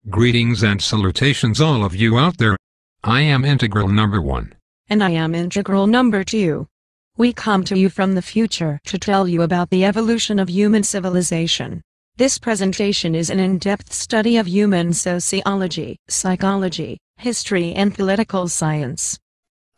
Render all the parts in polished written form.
Greetings and salutations all of you out there. I am Integral number 1. And I am Integral number 2. We come to you from the future to tell you about the evolution of human civilization. This presentation is an in-depth study of human sociology, psychology, history and political science.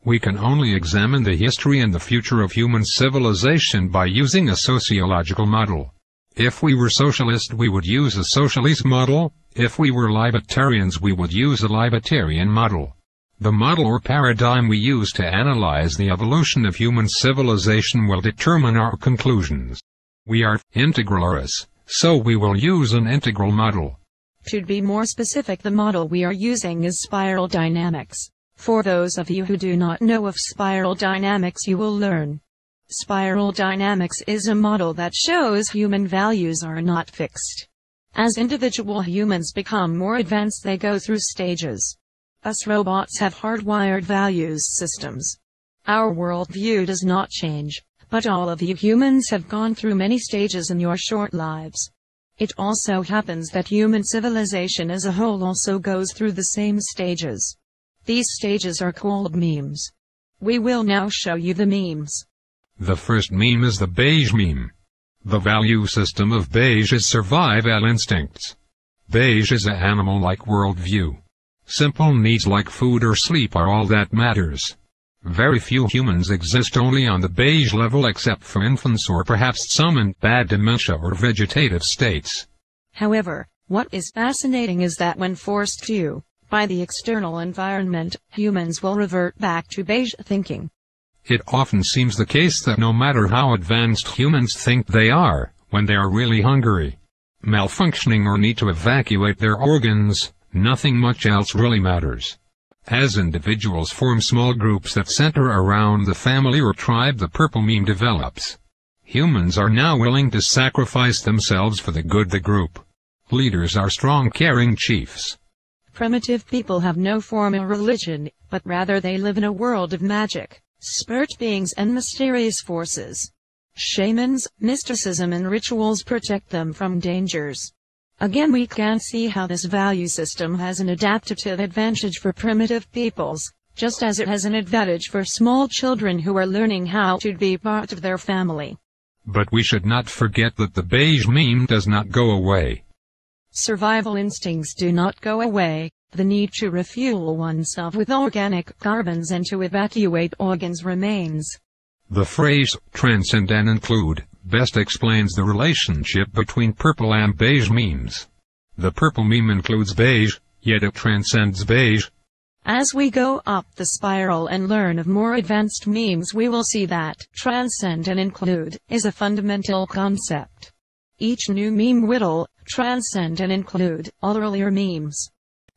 We can only examine the history and the future of human civilization by using a sociological model. If we were socialist, we would use a socialist model. If we were libertarians, we would use a libertarian model. The model or paradigm we use to analyze the evolution of human civilization will determine our conclusions. We are integralists, so we will use an integral model. To be more specific, the model we are using is spiral dynamics. For those of you who do not know of spiral dynamics, you will learn. Spiral dynamics is a model that shows human values are not fixed. As individual humans become more advanced, they go through stages. Us robots have hardwired values systems. Our worldview does not change, but all of you humans have gone through many stages in your short lives. It also happens that human civilization as a whole also goes through the same stages. These stages are called memes. We will now show you the memes. The first meme is the beige meme. The value system of beige is survival instincts. Beige is an animal-like worldview. Simple needs like food or sleep are all that matters. Very few humans exist only on the beige level except for infants or perhaps some in bad dementia or vegetative states. However, what is fascinating is that when forced to, by the external environment, humans will revert back to beige thinking. It often seems the case that no matter how advanced humans think they are, when they are really hungry, malfunctioning or need to evacuate their organs, nothing much else really matters. As individuals form small groups that center around the family or tribe, the purple meme develops. Humans are now willing to sacrifice themselves for the good of the group. Leaders are strong, caring chiefs. Primitive people have no formal religion, but rather they live in a world of magic, spirit beings and mysterious forces. Shamans, mysticism and rituals protect them from dangers. Again, we can see how this value system has an adaptive advantage for primitive peoples, just as it has an advantage for small children who are learning how to be part of their family. But we should not forget that the beige meme does not go away. Survival instincts do not go away. The need to refuel oneself with organic carbons and to evacuate organs remains. The phrase, transcend and include, best explains the relationship between purple and beige memes. The purple meme includes beige, yet it transcends beige. As we go up the spiral and learn of more advanced memes, we will see that transcend and include is a fundamental concept. Each new meme will transcend and include all earlier memes.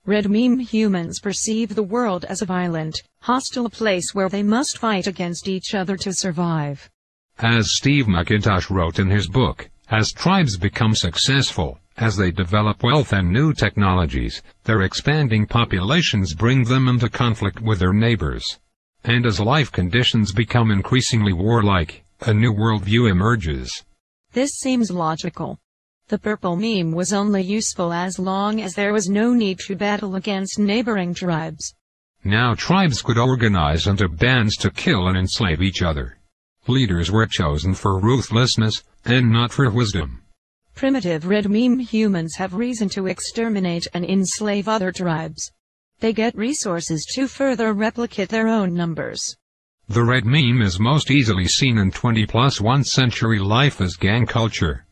Red meme humans perceive the world as a violent, hostile place where they must fight against each other to survive. As Steve McIntosh wrote in his book, as tribes become successful, as they develop wealth and new technologies, their expanding populations bring them into conflict with their neighbors. And as life conditions become increasingly warlike, a new worldview emerges. This seems logical. The purple meme was only useful as long as there was no need to battle against neighboring tribes. Now tribes could organize into bands to kill and enslave each other. Leaders were chosen for ruthlessness, and not for wisdom. Primitive red meme humans have reason to exterminate and enslave other tribes. They get resources to further replicate their own numbers. The red meme is most easily seen in 20+1 century life as gang culture.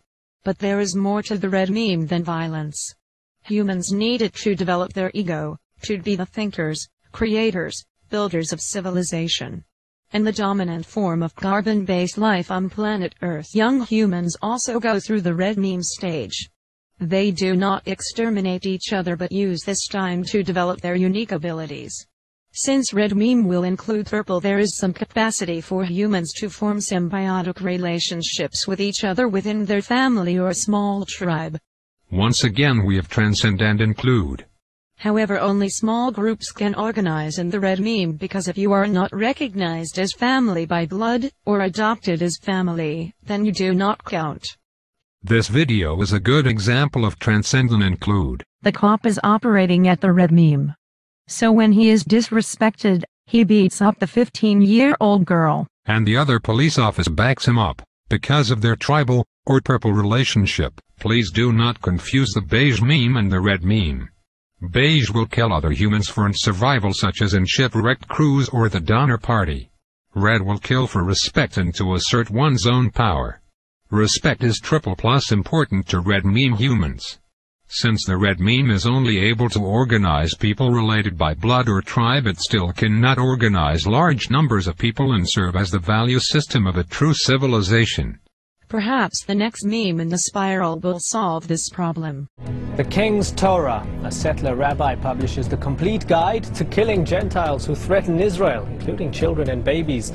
But there is more to the red meme than violence. Humans needed to develop their ego, to be the thinkers, creators, builders of civilization. And the dominant form of carbon-based life on planet Earth. Young humans also go through the red meme stage. They do not exterminate each other but use this time to develop their unique abilities. Since red meme will include purple, there is some capacity for humans to form symbiotic relationships with each other within their family or small tribe. Once again we have transcend and include. However, only small groups can organize in the red meme because if you are not recognized as family by blood, or adopted as family, then you do not count. This video is a good example of transcendent include. The cop is operating at the red meme. So when he is disrespected, he beats up the 15-year-old girl. And the other police officer backs him up, because of their tribal, or purple relationship. Please do not confuse the beige meme and the red meme. Beige will kill other humans for survival, such as in shipwrecked crews or the Donner Party. Red will kill for respect and to assert one's own power. Respect is triple plus important to red meme humans. Since the red meme is only able to organize people related by blood or tribe, it still cannot organize large numbers of people and serve as the value system of a true civilization. Perhaps the next meme in the spiral will solve this problem. The King's Torah, a settler rabbi, publishes the complete guide to killing Gentiles who threaten Israel, including children and babies.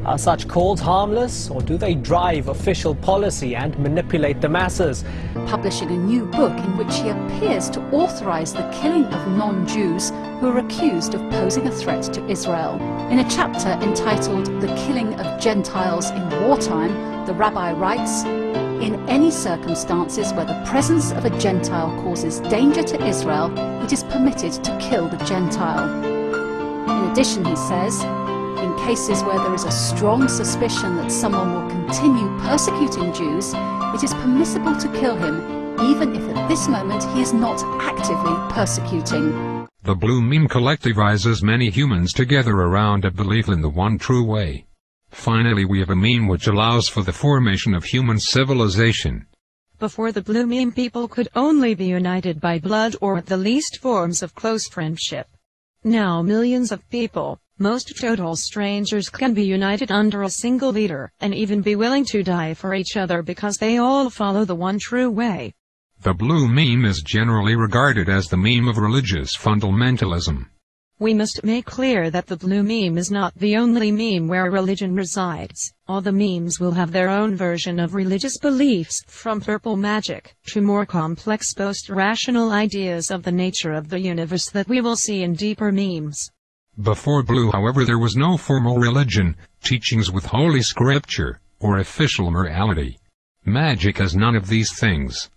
Are such calls harmless, or do they drive official policy and manipulate the masses? Publishing a new book in which he appears to authorize the killing of non-Jews who are accused of posing a threat to Israel. In a chapter entitled The Killing of Gentiles in Wartime, the rabbi writes, "In any circumstances where the presence of a Gentile causes danger to Israel, it is permitted to kill the Gentile." In addition, he says, in cases where there is a strong suspicion that someone will continue persecuting Jews, it is permissible to kill him, even if at this moment he is not actively persecuting. The blue meme collectivizes many humans together around a belief in the one true way. Finally, we have a meme which allows for the formation of human civilization. Before the blue meme, people could only be united by blood or at the least forms of close friendship. Now millions of people, most total strangers, can be united under a single leader, and even be willing to die for each other because they all follow the one true way. The blue meme is generally regarded as the meme of religious fundamentalism. We must make clear that the blue meme is not the only meme where religion resides. All the memes will have their own version of religious beliefs, from purple magic to more complex post-rational ideas of the nature of the universe that we will see in deeper memes. Before blue, however, there was no formal religion, teachings with holy scripture, or official morality. Magic has none of these things.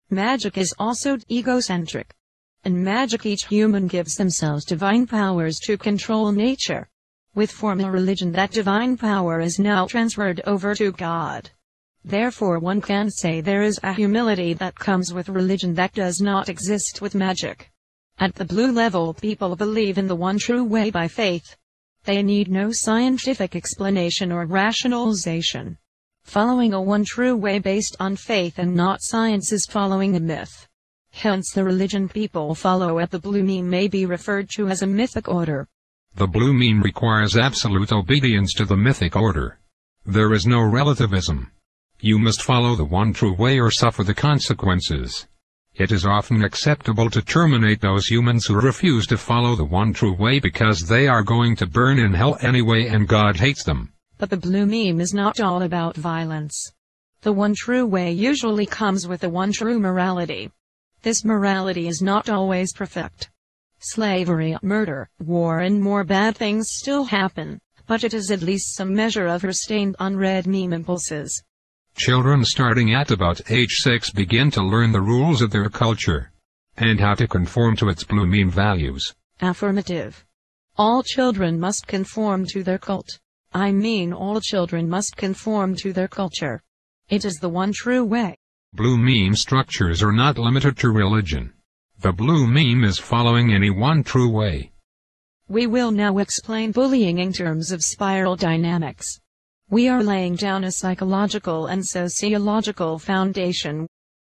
Magic is also egocentric. In magic, each human gives themselves divine powers to control nature. With formal religion, that divine power is now transferred over to God. Therefore, one can say there is a humility that comes with religion that does not exist with magic. At the blue level, people believe in the one true way by faith. They need no scientific explanation or rationalization. Following a one true way based on faith and not science is following a myth. Hence, the religion people follow at the blue meme may be referred to as a mythic order. The blue meme requires absolute obedience to the mythic order. There is no relativism. You must follow the one true way or suffer the consequences. It is often acceptable to terminate those humans who refuse to follow the one true way because they are going to burn in hell anyway and God hates them. But the blue meme is not all about violence. The one true way usually comes with the one true morality. This morality is not always perfect. Slavery, murder, war and more bad things still happen, but it is at least some measure of restraint on red meme impulses. Children starting at about age 6 begin to learn the rules of their culture, and how to conform to its blue meme values. Affirmative. All children must conform to their cult. I mean, all children must conform to their culture. It is the one true way. Blue meme structures are not limited to religion. The blue meme is following any one true way. We will now explain bullying in terms of spiral dynamics. We are laying down a psychological and sociological foundation.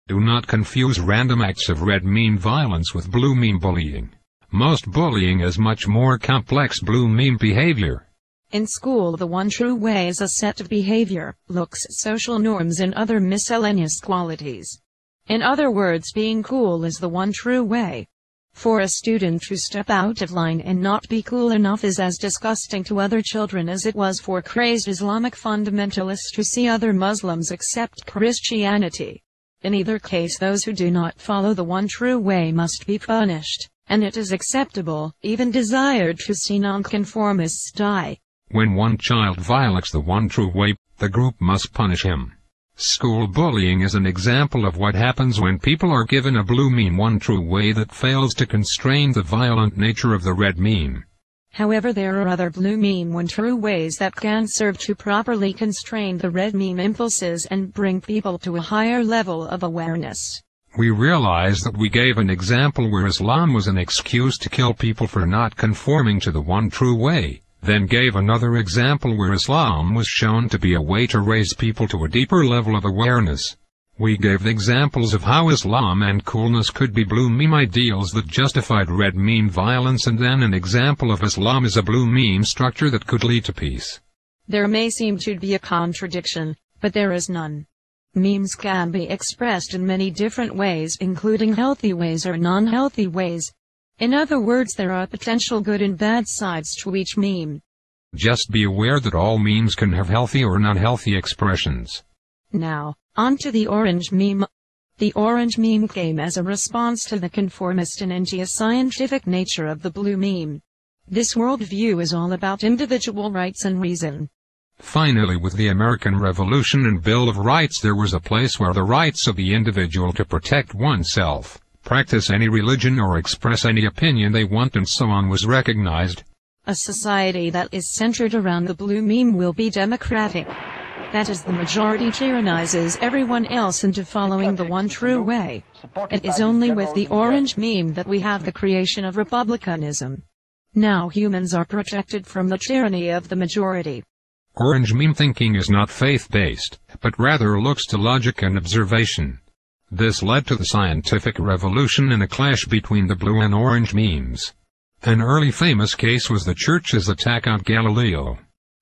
Do not confuse random acts of red meme violence with blue meme bullying. Most bullying is much more complex blue meme behavior. In school, the one true way is a set of behavior, looks, social norms and other miscellaneous qualities. In other words, being cool is the one true way. For a student to step out of line and not be cool enough is as disgusting to other children as it was for crazed Islamic fundamentalists to see other Muslims accept Christianity. In either case, those who do not follow the one true way must be punished, and it is acceptable, even desired, to see nonconformists die. When one child violates the one true way, the group must punish him. School bullying is an example of what happens when people are given a blue meme one true way that fails to constrain the violent nature of the red meme. However, there are other blue meme one true ways that can serve to properly constrain the red meme impulses and bring people to a higher level of awareness. We realize that we gave an example where Islam was an excuse to kill people for not conforming to the one true way, then gave another example where Islam was shown to be a way to raise people to a deeper level of awareness. We gave examples of how Islam and coolness could be blue meme ideals that justified red meme violence, and then an example of Islam as a blue meme structure that could lead to peace. There may seem to be a contradiction, but there is none. Memes can be expressed in many different ways, including healthy ways or non-healthy ways. In other words, there are potential good and bad sides to each meme. Just be aware that all memes can have healthy or non-healthy expressions. Now, on to the orange meme. The orange meme came as a response to the conformist and anti-scientific nature of the blue meme. This worldview is all about individual rights and reason. Finally, with the American Revolution and Bill of Rights, there was a place where the rights of the individual to protect oneself, practice any religion or express any opinion they want and so on was recognized. A society that is centered around the blue meme will be democratic. That is, the majority tyrannizes everyone else into following the one true way. It is only with the orange meme that we have the creation of republicanism. Now humans are protected from the tyranny of the majority. Orange meme thinking is not faith-based, but rather looks to logic and observation. This led to the scientific revolution and a clash between the blue and orange memes. An early famous case was the Church's attack on Galileo.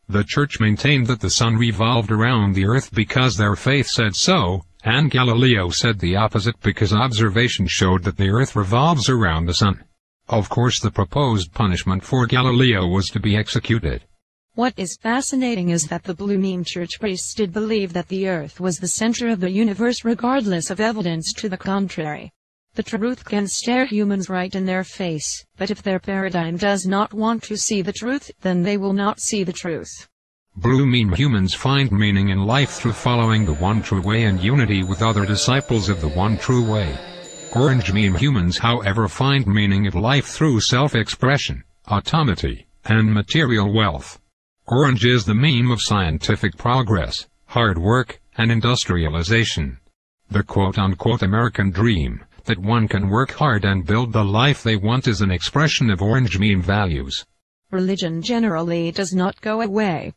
The Church maintained that the sun revolved around the earth because their faith said so, and Galileo said the opposite because observation showed that the earth revolves around the sun. Of course, the proposed punishment for Galileo was to be executed. What is fascinating is that the blue meme church priests did believe that the earth was the center of the universe regardless of evidence to the contrary. The truth can stare humans right in their face, but if their paradigm does not want to see the truth, then they will not see the truth. Blue meme humans find meaning in life through following the one true way and unity with other disciples of the one true way. Orange meme humans, however, find meaning in life through self-expression, autonomy, and material wealth. Orange is the meme of scientific progress, hard work, and industrialization. The quote-unquote American dream, that one can work hard and build the life they want, is an expression of orange meme values. Religion generally does not go away.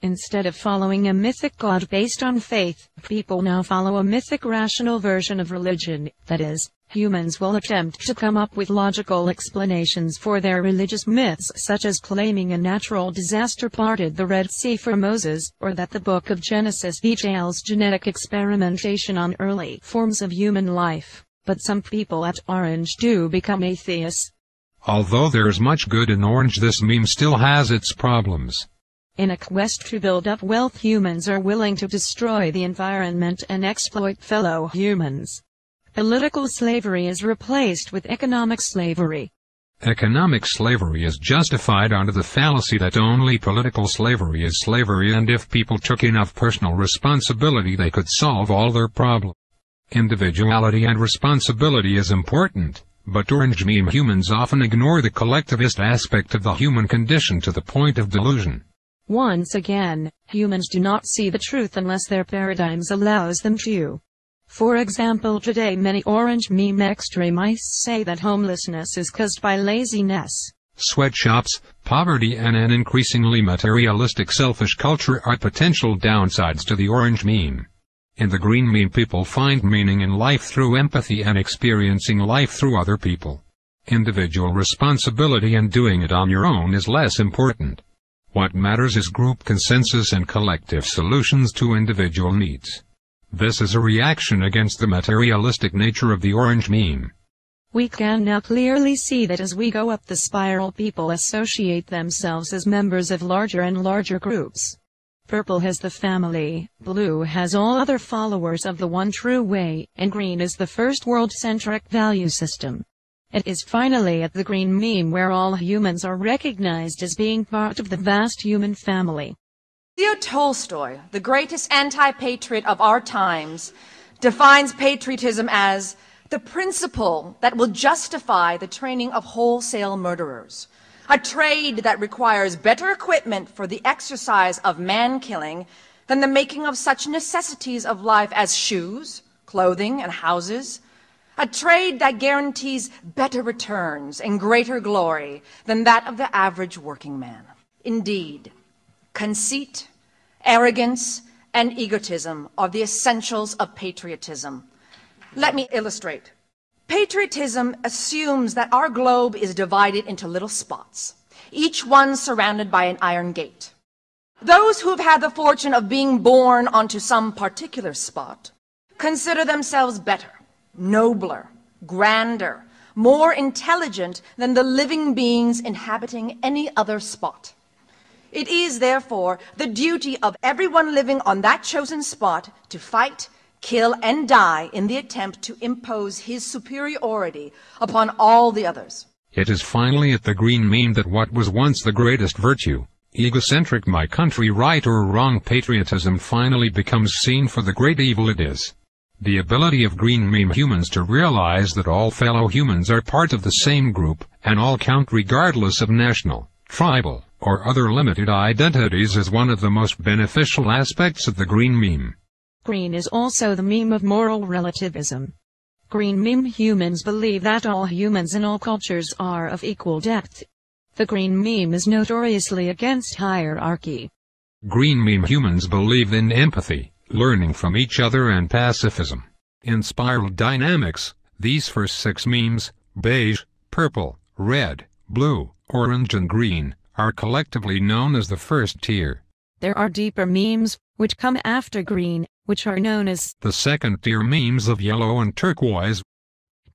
Instead of following a mythic god based on faith, people now follow a mythic rational version of religion, that is, humans will attempt to come up with logical explanations for their religious myths, such as claiming a natural disaster parted the Red Sea for Moses, or that the book of Genesis details genetic experimentation on early forms of human life. But some people at Orange do become atheists. Although there is much good in Orange, this meme still has its problems. In a quest to build up wealth, humans are willing to destroy the environment and exploit fellow humans. Political slavery is replaced with economic slavery. Economic slavery is justified under the fallacy that only political slavery is slavery, and if people took enough personal responsibility they could solve all their problems. Individuality and responsibility is important, but orange meme humans often ignore the collectivist aspect of the human condition to the point of delusion. Once again, humans do not see the truth unless their paradigms allows them to. For example, today many orange meme extremists say that homelessness is caused by laziness. Sweatshops, poverty, and an increasingly materialistic selfish culture are potential downsides to the orange meme. In the green meme, people find meaning in life through empathy and experiencing life through other people. Individual responsibility and doing it on your own is less important. What matters is group consensus and collective solutions to individual needs. This is a reaction against the materialistic nature of the orange meme. We can now clearly see that as we go up the spiral, people associate themselves as members of larger and larger groups. Purple has the family, blue has all other followers of the one true way, and green is the first world-centric value system. It is finally at the green meme where all humans are recognized as being part of the vast human family. Leo Tolstoy, the greatest anti-patriot of our times, defines patriotism as the principle that will justify the training of wholesale murderers, a trade that requires better equipment for the exercise of man-killing than the making of such necessities of life as shoes, clothing, and houses, a trade that guarantees better returns and greater glory than that of the average working man. Indeed, conceit, arrogance, and egotism are the essentials of patriotism. Let me illustrate. Patriotism assumes that our globe is divided into little spots, each one surrounded by an iron gate. Those who have had the fortune of being born onto some particular spot consider themselves better, nobler, grander, more intelligent than the living beings inhabiting any other spot. It is, therefore, the duty of everyone living on that chosen spot to fight, kill, and die in the attempt to impose his superiority upon all the others. It is finally at the green meme that what was once the greatest virtue, egocentric my country right or wrong patriotism, finally becomes seen for the great evil it is. The ability of green meme humans to realize that all fellow humans are part of the same group, and all count regardless of national, tribal, or other limited identities is one of the most beneficial aspects of the green meme. Green is also the meme of moral relativism. Green meme humans believe that all humans in all cultures are of equal depth. The green meme is notoriously against hierarchy. Green meme humans believe in empathy, learning from each other, and pacifism. In spiral dynamics, these first 6 memes, beige, purple, red, blue, orange, and green, are collectively known as the first tier. There are deeper memes, which come after green, which are known as the second tier memes of yellow and turquoise.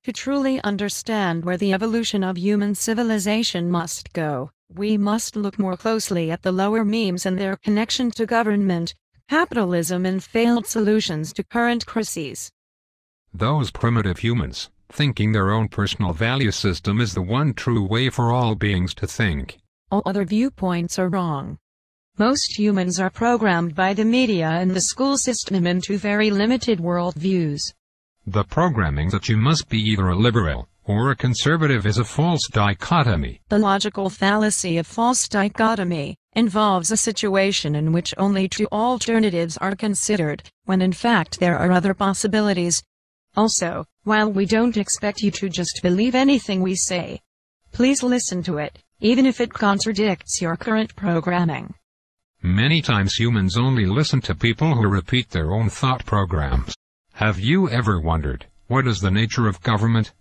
To truly understand where the evolution of human civilization must go, we must look more closely at the lower memes and their connection to government, capitalism, and failed solutions to current crises. Those primitive humans, thinking their own personal value system is the one true way for all beings to think. All other viewpoints are wrong. Most humans are programmed by the media and the school system into very limited worldviews. The programming that you must be either a liberal or a conservative is a false dichotomy. The logical fallacy of false dichotomy involves a situation in which only 2 alternatives are considered, when in fact there are other possibilities. Also, while we don't expect you to just believe anything we say, please listen to it, even if it contradicts your current programming. Many times humans only listen to people who repeat their own thought programs. Have you ever wondered, what is the nature of government?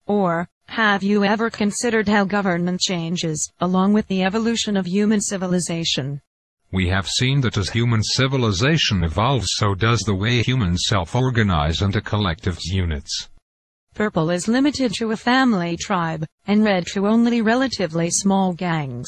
Or, have you ever considered how government changes, along with the evolution of human civilization? We have seen that as human civilization evolves, so does the way humans self-organize into collective units. Purple is limited to a family tribe, and red to only relatively small gangs.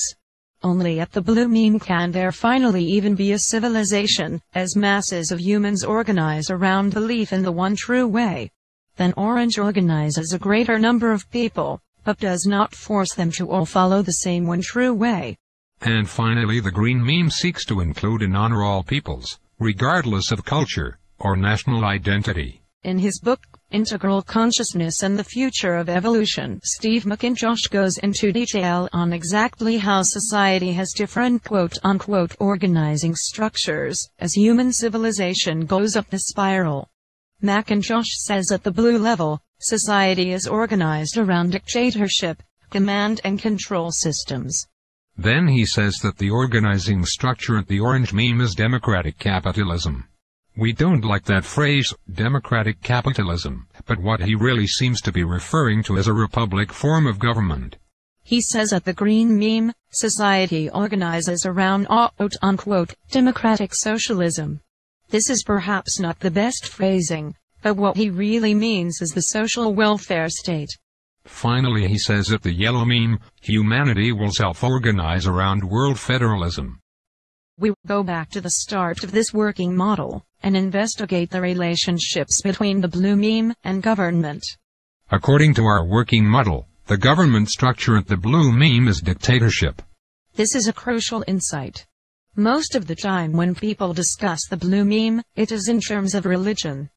Only at the blue meme can there finally even be a civilization, as masses of humans organize around belief in the one true way. Then orange organizes a greater number of people, but does not force them to all follow the same one true way. And finally the green meme seeks to include and honor all peoples, regardless of culture or national identity. In his book, Integral Consciousness and the Future of Evolution, Steve McIntosh goes into detail on exactly how society has different quote-unquote organizing structures as human civilization goes up the spiral. McIntosh says at the blue level, society is organized around dictatorship, command and control systems. Then he says that the organizing structure at the orange meme is democratic capitalism. We don't like that phrase, democratic capitalism, but what he really seems to be referring to is a republic form of government. He says at the green meme, society organizes around quote-unquote democratic socialism. This is perhaps not the best phrasing, but what he really means is the social welfare state. Finally he says at the yellow meme, humanity will self-organize around world federalism. We go back to the start of this working model and investigate the relationships between the blue meme and government. According to our working model, the government structure at the blue meme is dictatorship. This is a crucial insight. Most of the time when people discuss the blue meme, it is in terms of religion.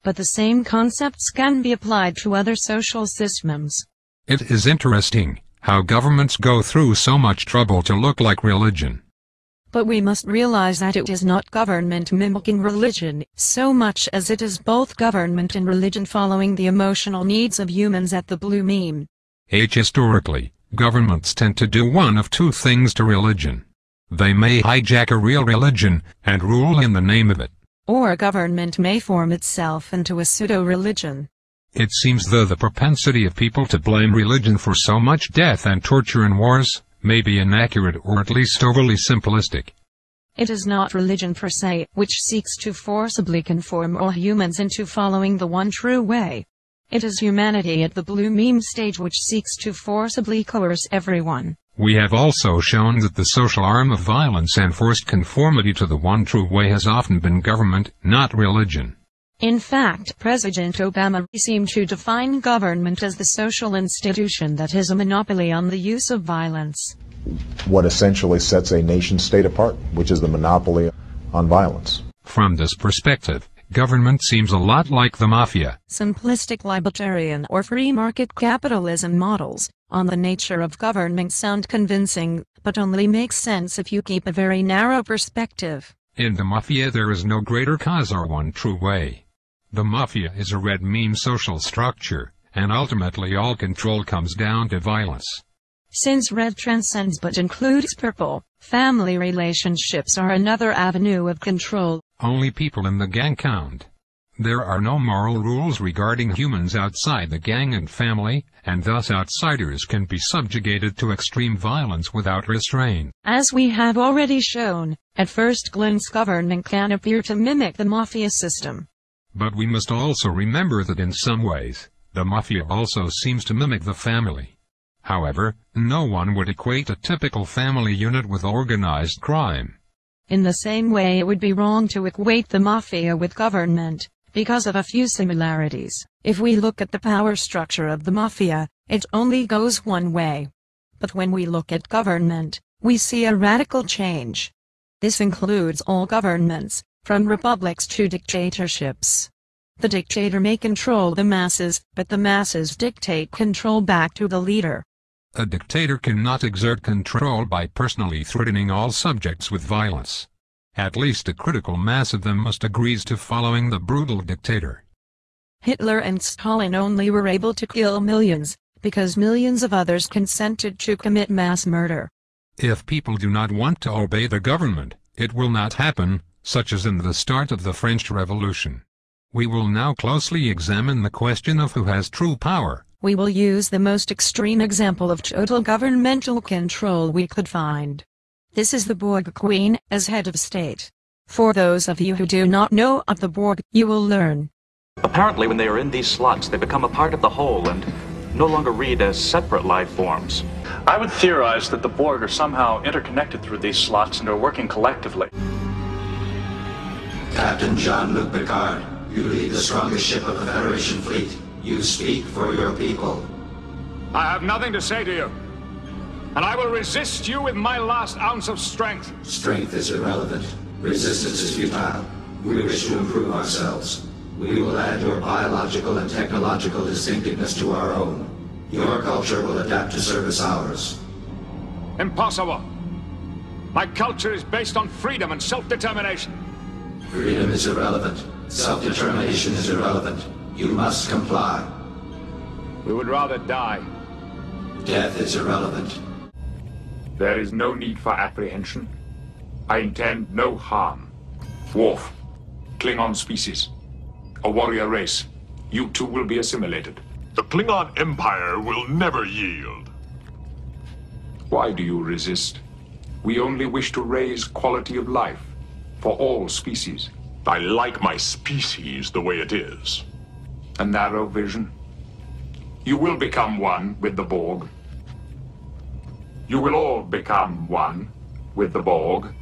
But the same concepts can be applied to other social systems. It is interesting how governments go through so much trouble to look like religion. But we must realize that it is not government mimicking religion, so much as it is both government and religion following the emotional needs of humans at the blue meme. Historically, governments tend to do one of two things to religion. They may hijack a real religion and rule in the name of it. Or a government may form itself into a pseudo-religion. It seems though the propensity of people to blame religion for so much death and torture and wars may be inaccurate or at least overly simplistic. It is not religion per se, which seeks to forcibly conform all humans into following the one true way. It is humanity at the blue meme stage which seeks to forcibly coerce everyone. We have also shown that the social arm of violence and forced conformity to the one true way has often been government, not religion. In fact, President Obama seemed to define government as the social institution that has a monopoly on the use of violence. What essentially sets a nation-state apart, which is the monopoly on violence. From this perspective, government seems a lot like the mafia. Simplistic libertarian or free market capitalism models on the nature of government sound convincing, but only make sense if you keep a very narrow perspective. In the mafia there is no greater cause or one true way. The mafia is a red meme social structure, and ultimately all control comes down to violence. Since red transcends but includes purple, family relationships are another avenue of control. Only people in the gang count. There are no moral rules regarding humans outside the gang and family, and thus outsiders can be subjugated to extreme violence without restraint. As we have already shown, at first glance government can appear to mimic the mafia system. But we must also remember that in some ways, the mafia also seems to mimic the family. However, no one would equate a typical family unit with organized crime. In the same way it would be wrong to equate the mafia with government, because of a few similarities. If we look at the power structure of the mafia, it only goes one way. But when we look at government, we see a radical change. This includes all governments, from republics to dictatorships. The dictator may control the masses, but the masses dictate control back to the leader. A dictator cannot exert control by personally threatening all subjects with violence. At least a critical mass of them must agree to following the brutal dictator. Hitler and Stalin only were able to kill millions, because millions of others consented to commit mass murder. If people do not want to obey the government, it will not happen, such as in the start of the French Revolution. We will now closely examine the question of who has true power. We will use the most extreme example of total governmental control we could find. This is the Borg Queen, as head of state. For those of you who do not know of the Borg, you will learn. Apparently when they are in these slots, they become a part of the whole and no longer read as separate life forms. I would theorize that the Borg are somehow interconnected through these slots and are working collectively. Captain Jean-Luc Picard, you lead the strongest ship of the Federation fleet. You speak for your people. I have nothing to say to you, and I will resist you with my last ounce of strength. Strength is irrelevant. Resistance is futile. We wish to improve ourselves. We will add your biological and technological distinctiveness to our own. Your culture will adapt to service ours. Impossible. My culture is based on freedom and self-determination. Freedom is irrelevant. Self-determination is irrelevant. You must comply. We would rather die. Death is irrelevant. There is no need for apprehension. I intend no harm. Worf, Klingon species, a warrior race. You two will be assimilated. The Klingon Empire will never yield. Why do you resist? We only wish to raise quality of life for all species. I like my species the way it is. A narrow vision. You will become one with the Borg. You will all become one with the Borg.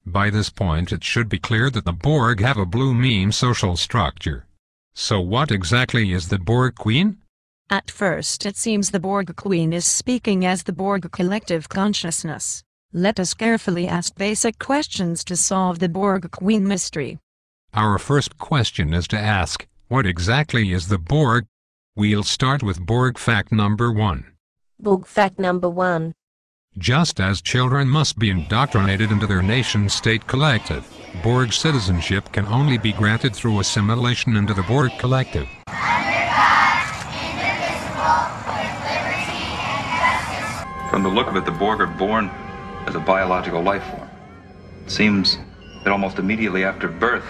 By this point it should be clear that the Borg have a blue meme social structure. So what exactly is the Borg Queen? At first it seems the Borg Queen is speaking as the Borg collective consciousness. Let us carefully ask basic questions to solve the Borg Queen mystery. Our first question is to ask, what exactly is the Borg? We'll start with Borg fact number 1. Borg fact number 1. Just as children must be indoctrinated into their nation-state collective, Borg citizenship can only be granted through assimilation into the Borg collective. From the look of it, the Borg are born as a biological life form. It seems that almost immediately after birth,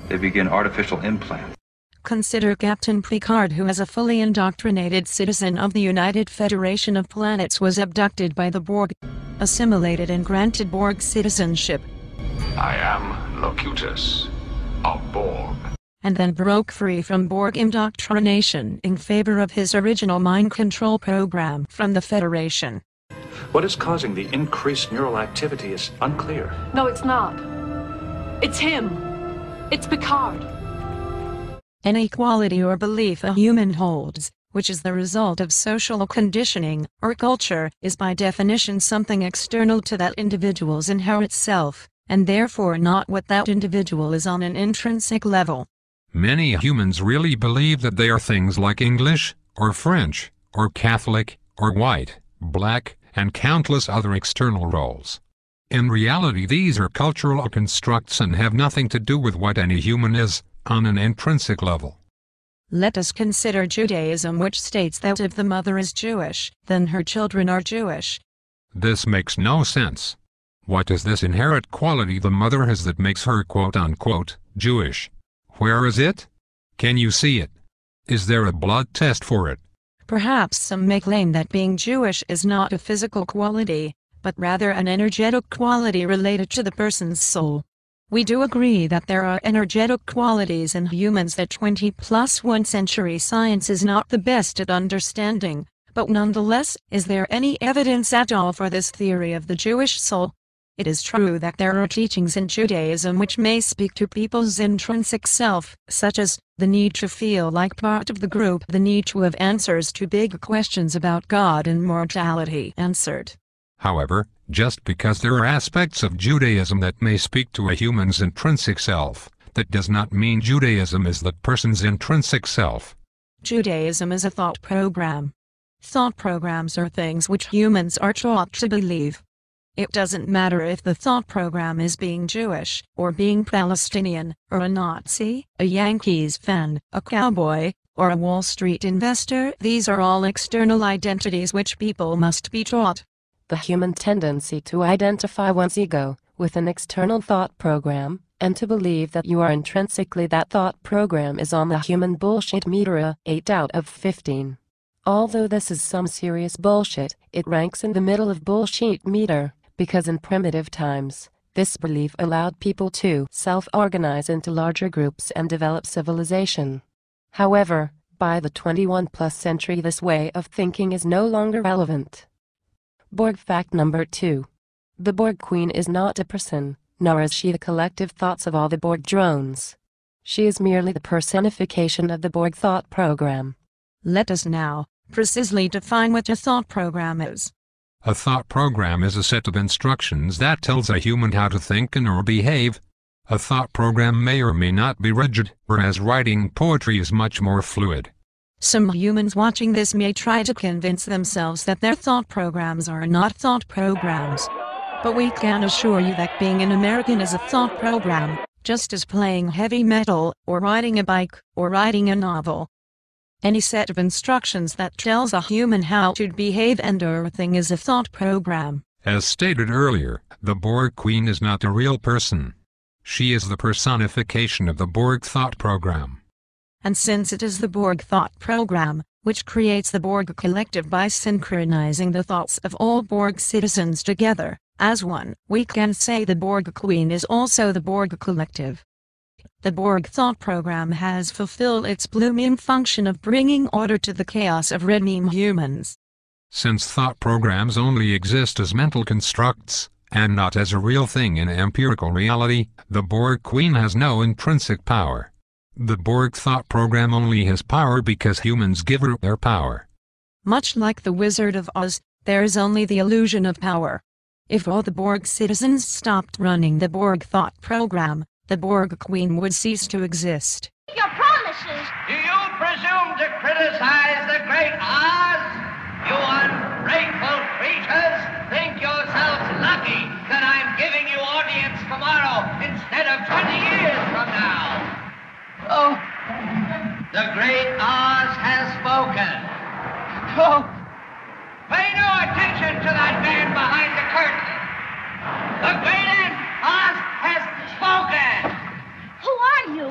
they begin artificial implants. Consider Captain Picard, who as a fully indoctrinated citizen of the United Federation of Planets was abducted by the Borg, assimilated and granted Borg citizenship, I am Locutus of Borg. and then broke free from Borg indoctrination in favor of his original mind control program from the Federation. What is causing the increased neural activity is unclear. No, it's not. It's him. It's Picard. Any quality or belief a human holds, which is the result of social conditioning or culture, is by definition something external to that individual's inherent self, and therefore not what that individual is on an intrinsic level. Many humans really believe that they are things like English, or French, or Catholic, or white, black, and countless other external roles. In reality, these are cultural constructs and have nothing to do with what any human is, on an intrinsic level. Let us consider Judaism, which states that if the mother is Jewish, then her children are Jewish. This makes no sense. What is this inherent quality the mother has that makes her quote-unquote Jewish? Where is it? Can you see it? Is there a blood test for it? Perhaps some may claim that being Jewish is not a physical quality, but rather an energetic quality related to the person's soul. We do agree that there are energetic qualities in humans that 20+1 century science is not the best at understanding, but nonetheless, is there any evidence at all for this theory of the Jewish soul? It is true that there are teachings in Judaism which may speak to people's intrinsic self, such as the need to feel like part of the group, the need to have answers to big questions about God and mortality answered. However, just because there are aspects of Judaism that may speak to a human's intrinsic self, that does not mean Judaism is that person's intrinsic self. Judaism is a thought program. Thought programs are things which humans are taught to believe. It doesn't matter if the thought program is being Jewish, or being Palestinian, or a Nazi, a Yankees fan, a cowboy, or a Wall Street investor. These are all external identities which people must be taught. The human tendency to identify one's ego with an external thought program, and to believe that you are intrinsically that thought program, is on the human bullshit meter, 8 out of 15. Although this is some serious bullshit, it ranks in the middle of bullshit meter, because in primitive times, this belief allowed people to self-organize into larger groups and develop civilization. However, by the 21+ century, this way of thinking is no longer relevant. Borg fact number 2. The Borg Queen is not a person, nor is she the collective thoughts of all the Borg drones. She is merely the personification of the Borg thought program. Let us now precisely define what a thought program is. A thought program is a set of instructions that tells a human how to think and or behave. A thought program may or may not be rigid, whereas writing poetry is much more fluid. Some humans watching this may try to convince themselves that their thought programs are not thought programs. But we can assure you that being an American is a thought program, just as playing heavy metal, or riding a bike, or writing a novel. Any set of instructions that tells a human how to behave and or think is a thought program. As stated earlier, the Borg Queen is not a real person. She is the personification of the Borg thought program. And since it is the Borg thought program, which creates the Borg collective by synchronizing the thoughts of all Borg citizens together, as one, we can say the Borg Queen is also the Borg collective. The Borg thought program has fulfilled its blooming function of bringing order to the chaos of redeeming humans. Since thought programs only exist as mental constructs, and not as a real thing in empirical reality, the Borg Queen has no intrinsic power. The Borg thought program only has power because humans give her their power. Much like the Wizard of Oz, there is only the illusion of power. If all the Borg citizens stopped running the Borg thought program, the Borg Queen would cease to exist. Your promises! Do you presume to criticize the great Oz? You ungrateful creatures think yourselves lucky that I'm giving you audience tomorrow instead of 20 years from now. Oh, the great Oz has spoken. Oh, pay no attention to that man behind the curtain. The great Oz has spoken. Who are you?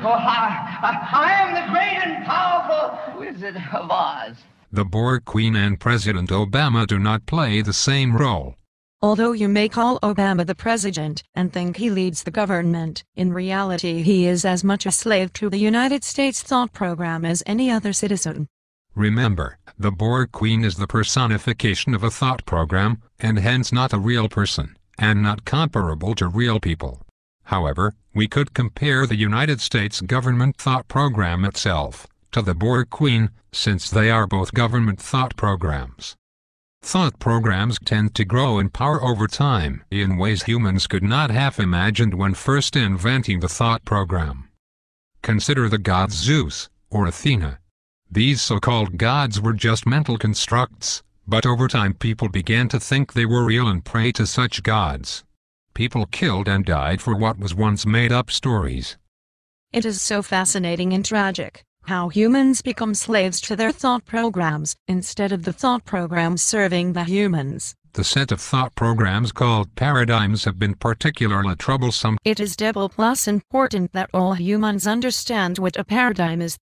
Oh, I am the great and powerful Wizard of Oz. The Borg Queen and President Obama do not play the same role. Although you may call Obama the president and think he leads the government, in reality he is as much a slave to the United States thought program as any other citizen. Remember, the Borg Queen is the personification of a thought program, and hence not a real person, and not comparable to real people. However, we could compare the United States government thought program itself to the Borg Queen, since they are both government thought programs. Thought programs tend to grow in power over time in ways humans could not have imagined when first inventing the thought program. Consider the gods Zeus or Athena. These so-called gods were just mental constructs, but over time people began to think they were real and pray to such gods. People killed and died for what was once made-up stories. It is so fascinating and tragic how humans become slaves to their thought programs, instead of the thought programs serving the humans. The set of thought programs called paradigms have been particularly troublesome. It is double plus important that all humans understand what a paradigm is.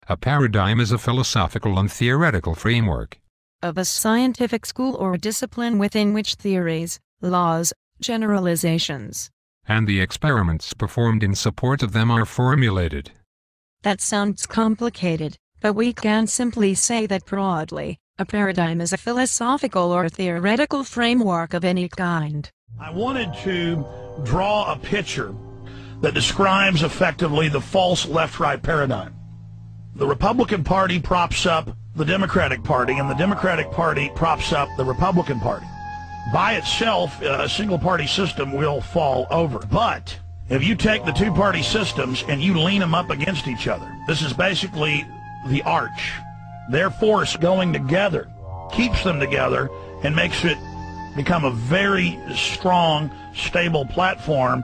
A paradigm is a philosophical and theoretical framework of a scientific school or discipline within which theories, laws, generalizations, and the experiments performed in support of them are formulated. That sounds complicated, but we can simply say that broadly, a paradigm is a philosophical or theoretical framework of any kind. I wanted to draw a picture that describes effectively the false left-right paradigm. The Republican Party props up the Democratic Party, and the Democratic Party props up the Republican Party. By itself, a single-party system will fall over. But if you take the two-party systems and you lean them up against each other, this is basically the arch. Their force going together keeps them together and makes it become a very strong, stable platform.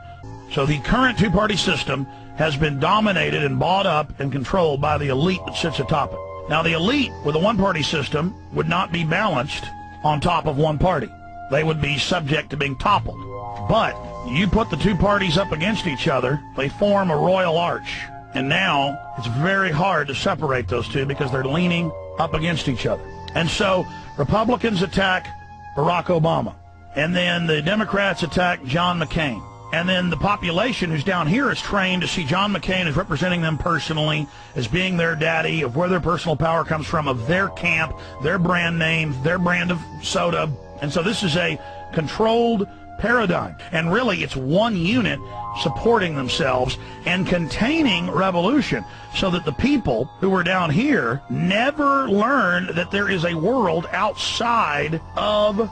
So the current two-party system has been dominated and bought up and controlled by the elite that sits atop it. Now, the elite with a one-party system would not be balanced on top of one party. They would be subject to being toppled. But you put the two parties up against each other, they form a royal arch. And now it's very hard to separate those two because they're leaning up against each other. And so Republicans attack Barack Obama. And then the Democrats attack John McCain. And then the population who's down here is trained to see John McCain as representing them personally, as being their daddy, of where their personal power comes from, of their camp, their brand name, their brand of soda. And so this is a controlled paradigm. And really, it's one unit supporting themselves and containing revolution, so that the people who are down here never learn that there is a world outside of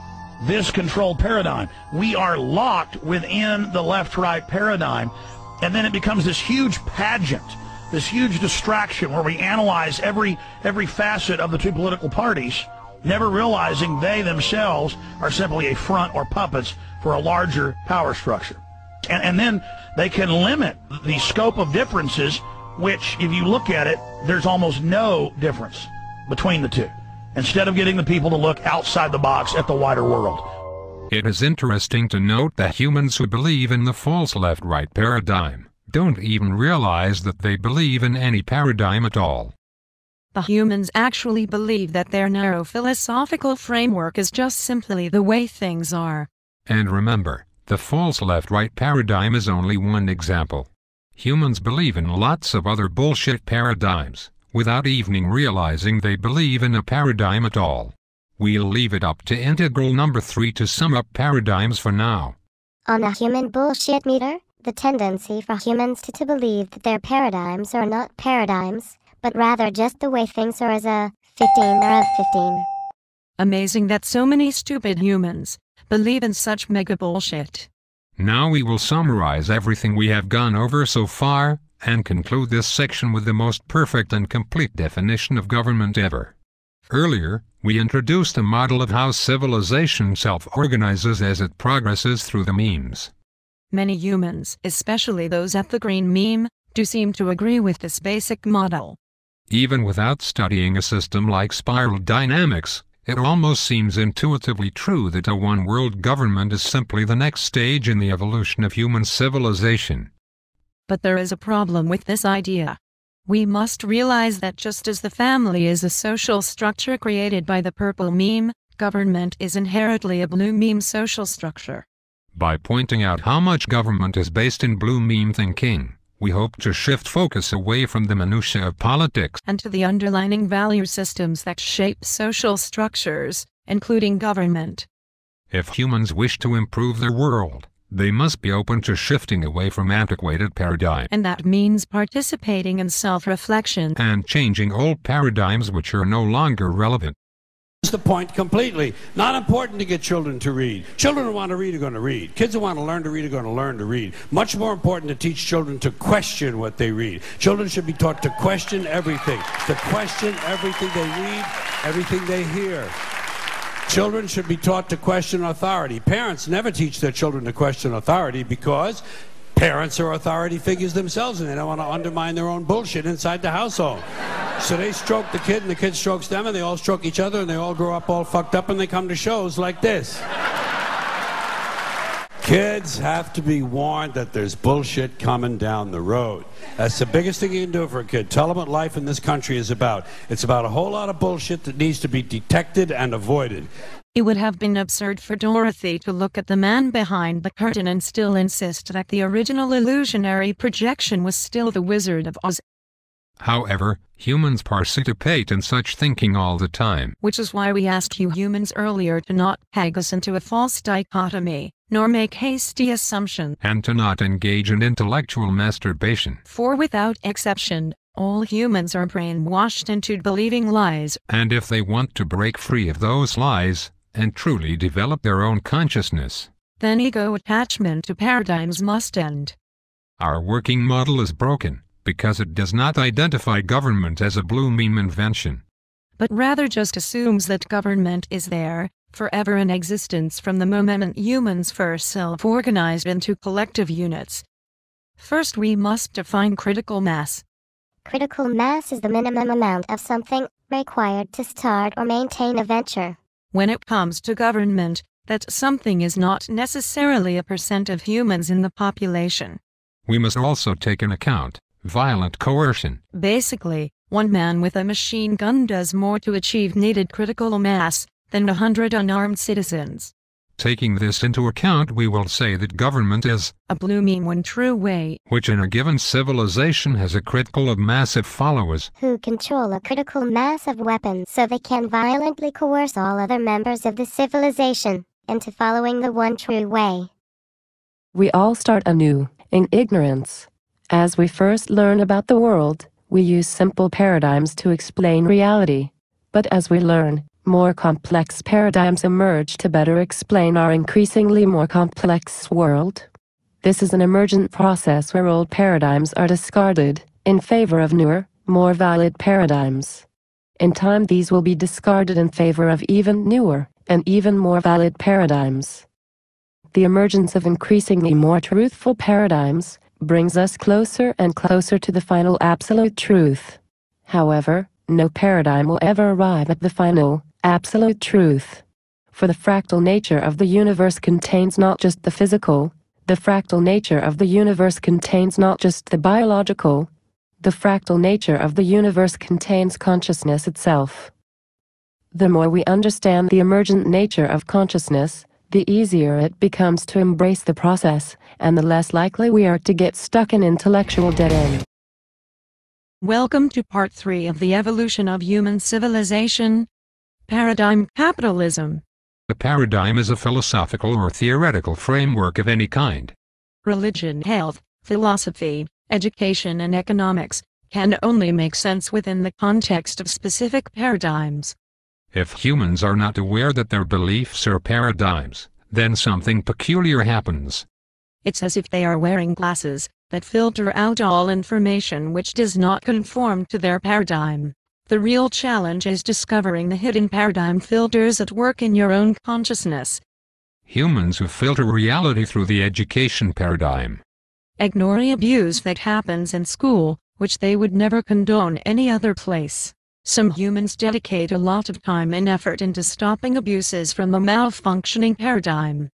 this controlled paradigm. We are locked within the left-right paradigm, and then it becomes this huge pageant, this huge distraction where we analyze every facet of the two political parties, never realizing they themselves are simply a front or puppets for a larger power structure. And then they can limit the scope of differences, which, if you look at it, there's almost no difference between the two, instead of getting the people to look outside the box at the wider world. It is interesting to note that humans who believe in the false left-right paradigm don't even realize that they believe in any paradigm at all. The humans actually believe that their narrow philosophical framework is just simply the way things are. And remember, the false left-right paradigm is only one example. Humans believe in lots of other bullshit paradigms, without even realizing they believe in a paradigm at all. We'll leave it up to integral number 3 to sum up paradigms for now. On the human bullshit meter, the tendency for humans to believe that their paradigms are not paradigms, but rather just the way things are, is a 15 out of 15. Amazing that so many stupid humans believe in such mega bullshit. Now we will summarize everything we have gone over so far, and conclude this section with the most perfect and complete definition of government ever. Earlier, we introduced a model of how civilization self-organizes as it progresses through the memes. Many humans, especially those at the green meme, do seem to agree with this basic model. Even without studying a system like spiral dynamics, it almost seems intuitively true that a one-world government is simply the next stage in the evolution of human civilization. But there is a problem with this idea. We must realize that just as the family is a social structure created by the purple meme, government is inherently a blue meme social structure. By pointing out how much government is based in blue meme thinking, we hope to shift focus away from the minutiae of politics and to the underlying value systems that shape social structures, including government. If humans wish to improve their world, they must be open to shifting away from antiquated paradigms. And that means participating in self-reflection and changing old paradigms which are no longer relevant. That's the point completely. Not important to get children to read. Children who want to read are going to read. Kids who want to learn to read are going to learn to read. Much more important to teach children to question what they read. Children should be taught to question everything. To question everything they read, everything they hear. Children should be taught to question authority. Parents never teach their children to question authority because parents are authority figures themselves and they don't want to undermine their own bullshit inside the household. So they stroke the kid and the kid strokes them and they all stroke each other and they all grow up all fucked up and they come to shows like this. Kids have to be warned that there's bullshit coming down the road. That's the biggest thing you can do for a kid. Tell them what life in this country is about. It's about a whole lot of bullshit that needs to be detected and avoided. It would have been absurd for Dorothy to look at the man behind the curtain and still insist that the original illusionary projection was still the Wizard of Oz. However, humans participate in such thinking all the time. Which is why we asked you humans earlier to not hag us into a false dichotomy, nor make hasty assumptions, and to not engage in intellectual masturbation. For without exception, all humans are brainwashed into believing lies. And if they want to break free of those lies, and truly develop their own consciousness, then ego attachment to paradigms must end. Our working model is broken, because it does not identify government as a blue meme invention, but rather just assumes that government is there, forever in existence from the moment humans first self-organized into collective units. First we must define critical mass. Critical mass is the minimum amount of something required to start or maintain a venture. When it comes to government, that something is not necessarily a % of humans in the population. We must also take into account violent coercion. Basically, one man with a machine gun does more to achieve needed critical mass than 100 unarmed citizens. Taking this into account, we will say that government is a blue meme one true way, which in a given civilization has a critical of massive followers who control a critical mass of weapons so they can violently coerce all other members of the civilization into following the one true way. We all start anew, in ignorance. As we first learn about the world, we use simple paradigms to explain reality. But as we learn, more complex paradigms emerge to better explain our increasingly more complex world. This is an emergent process where old paradigms are discarded in favor of newer, more valid paradigms. In time, these will be discarded in favor of even newer and even more valid paradigms. The emergence of increasingly more truthful paradigms brings us closer and closer to the final absolute truth. However, no paradigm will ever arrive at the final absolute truth. For the fractal nature of the universe contains not just the physical, the fractal nature of the universe contains not just the biological, the fractal nature of the universe contains consciousness itself. The more we understand the emergent nature of consciousness, the easier it becomes to embrace the process, and the less likely we are to get stuck in intellectual dead end. Welcome to part 3 of the evolution of human civilization. Paradigm capitalism. A paradigm is a philosophical or theoretical framework of any kind. Religion, health, philosophy, education and economics can only make sense within the context of specific paradigms. If humans are not aware that their beliefs are paradigms, then something peculiar happens. It's as if they are wearing glasses that filter out all information which does not conform to their paradigm. The real challenge is discovering the hidden paradigm filters at work in your own consciousness. Humans who filter reality through the education paradigm. Ignore abuse that happens in school, which they would never condone any other place. Some humans dedicate a lot of time and effort into stopping abuses from the malfunctioning paradigm.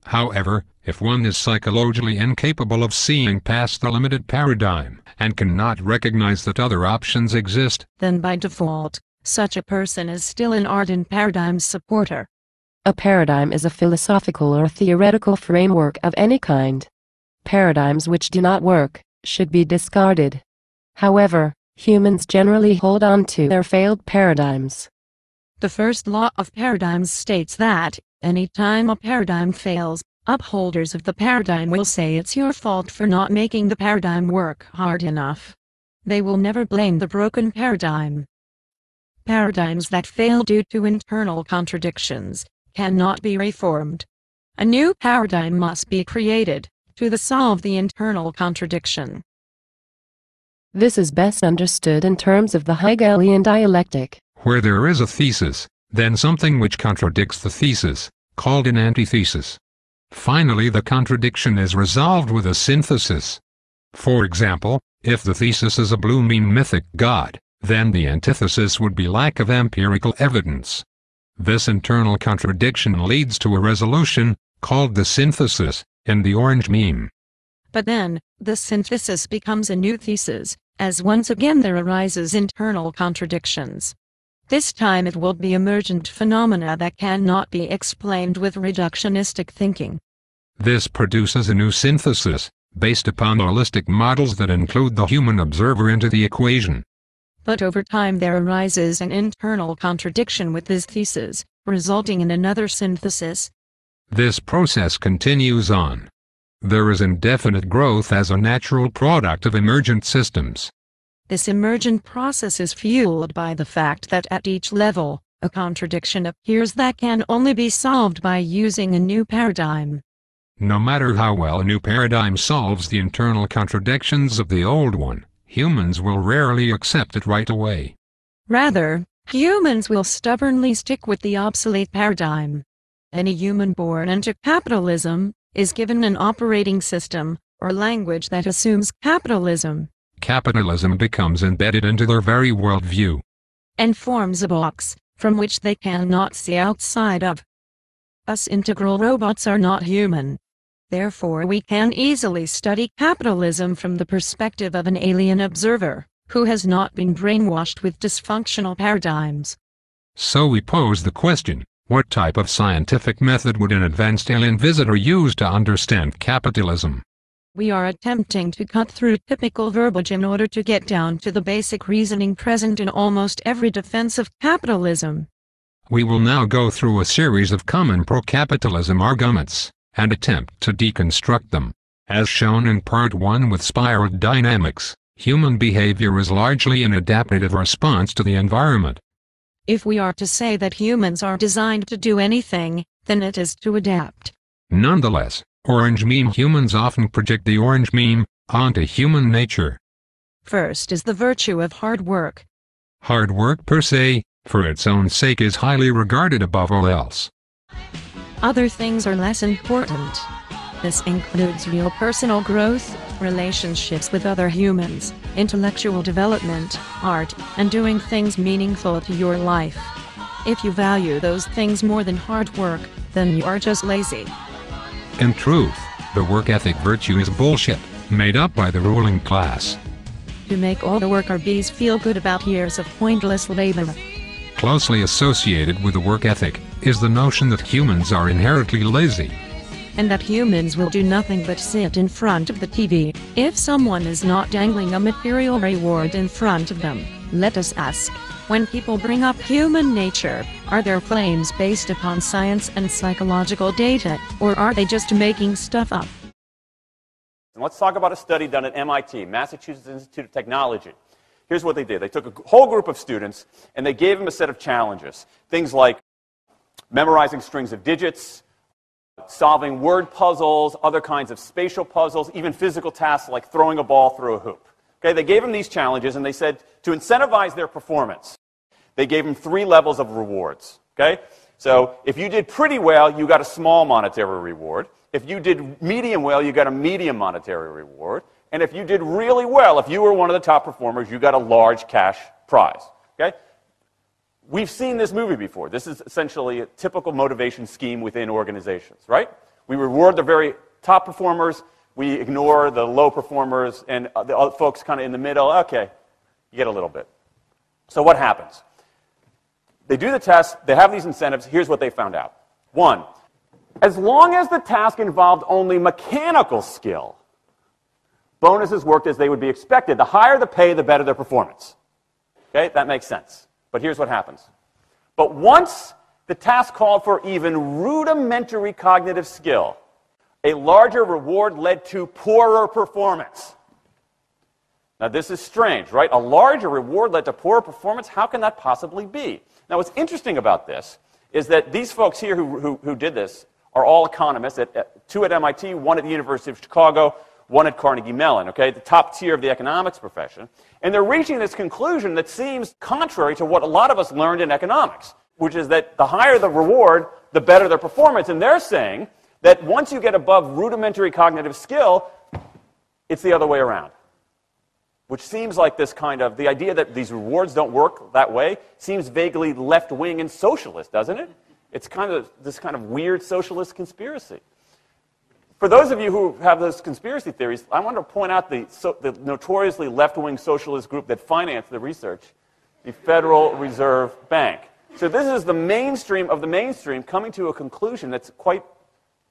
However, if one is psychologically incapable of seeing past the limited paradigm, and cannot recognize that other options exist, then by default, such a person is still an ardent paradigm supporter. A paradigm is a philosophical or theoretical framework of any kind. Paradigms which do not work should be discarded. However, humans generally hold on to their failed paradigms. The first law of paradigms states that, any time a paradigm fails, upholders of the paradigm will say it's your fault for not making the paradigm work hard enough. They will never blame the broken paradigm. Paradigms that fail due to internal contradictions cannot be reformed. A new paradigm must be created to solve the internal contradiction. This is best understood in terms of the Hegelian dialectic. Where there is a thesis, then something which contradicts the thesis, called an antithesis. Finally, the contradiction is resolved with a synthesis. For example, if the thesis is a blooming mythic god, then the antithesis would be lack of empirical evidence. This internal contradiction leads to a resolution, called the synthesis, in the orange meme. But then, the synthesis becomes a new thesis, as once again there arises internal contradictions. This time it will be emergent phenomena that cannot be explained with reductionistic thinking. This produces a new synthesis, based upon holistic models that include the human observer into the equation. But over time there arises an internal contradiction with this thesis, resulting in another synthesis. This process continues on. There is indefinite growth as a natural product of emergent systems. This emergent process is fueled by the fact that at each level, a contradiction appears that can only be solved by using a new paradigm. No matter how well a new paradigm solves the internal contradictions of the old one, humans will rarely accept it right away. Rather, humans will stubbornly stick with the obsolete paradigm. Any human born into capitalism is given an operating system or language that assumes capitalism. Capitalism becomes embedded into their very worldview and forms a box from which they cannot see outside of. Us integral robots are not human. Therefore we can easily study capitalism from the perspective of an alien observer, who has not been brainwashed with dysfunctional paradigms. So we pose the question, what type of scientific method would an advanced alien visitor use to understand capitalism? We are attempting to cut through typical verbiage in order to get down to the basic reasoning present in almost every defense of capitalism. We will now go through a series of common pro-capitalism arguments, and attempt to deconstruct them. As shown in Part 1 with spiral dynamics, human behavior is largely an adaptive response to the environment. If we are to say that humans are designed to do anything, then it is to adapt. Nonetheless, orange meme humans often project the orange meme onto human nature. First is the virtue of hard work. Hard work per se, for its own sake, is highly regarded above all else. Other things are less important. This includes real personal growth, relationships with other humans, intellectual development, art, and doing things meaningful to your life. If you value those things more than hard work, then you are just lazy. In truth, the work ethic virtue is bullshit, made up by the ruling class. To make all the worker bees feel good about years of pointless labor. Closely associated with the work ethic is the notion that humans are inherently lazy. And that humans will do nothing but sit in front of the TV, if someone is not dangling a material reward in front of them. Let us ask, when people bring up human nature, are their claims based upon science and psychological data, or are they just making stuff up? And let's talk about a study done at MIT, Massachusetts Institute of Technology. Here's what they did. They took a whole group of students and they gave them a set of challenges. Things like memorizing strings of digits, solving word puzzles, other kinds of spatial puzzles, even physical tasks like throwing a ball through a hoop. Okay, they gave them these challenges, and they said to incentivize their performance, they gave them 3 levels of rewards. Okay, so if you did pretty well, you got a small monetary reward. If you did medium well, you got a medium monetary reward. And if you did really well, if you were one of the top performers, you got a large cash prize. Okay? We've seen this movie before. This is essentially a typical motivation scheme within organizations, right? We reward the very top performers, we ignore the low performers, and the other folks kind of in the middle. Okay, you get a little bit. So what happens? They do the test, they have these incentives. Here's what they found out. 1, as long as the task involved only mechanical skill, bonuses worked as they would be expected. The higher the pay, the better their performance. Okay, that makes sense. But here's what happens. But once the task called for even rudimentary cognitive skill, a larger reward led to poorer performance. Now this is strange, right? A larger reward led to poorer performance? How can that possibly be? Now what's interesting about this is that these folks here who did this are all economists, 2 at MIT, 1 at the University of Chicago, 1 at Carnegie Mellon, okay, the top tier of the economics profession. And they're reaching this conclusion that seems contrary to what a lot of us learned in economics, which is that the higher the reward, the better their performance. And they're saying that once you get above rudimentary cognitive skill, it's the other way around. Which seems like this kind of, the idea that these rewards don't work that way seems vaguely left-wing and socialist, doesn't it? It's kind of this kind of weird socialist conspiracy. For those of you who have those conspiracy theories, I want to point out the notoriously left-wing socialist group that financed the research, the Federal Reserve Bank. So this is the mainstream of the mainstream coming to a conclusion that's quite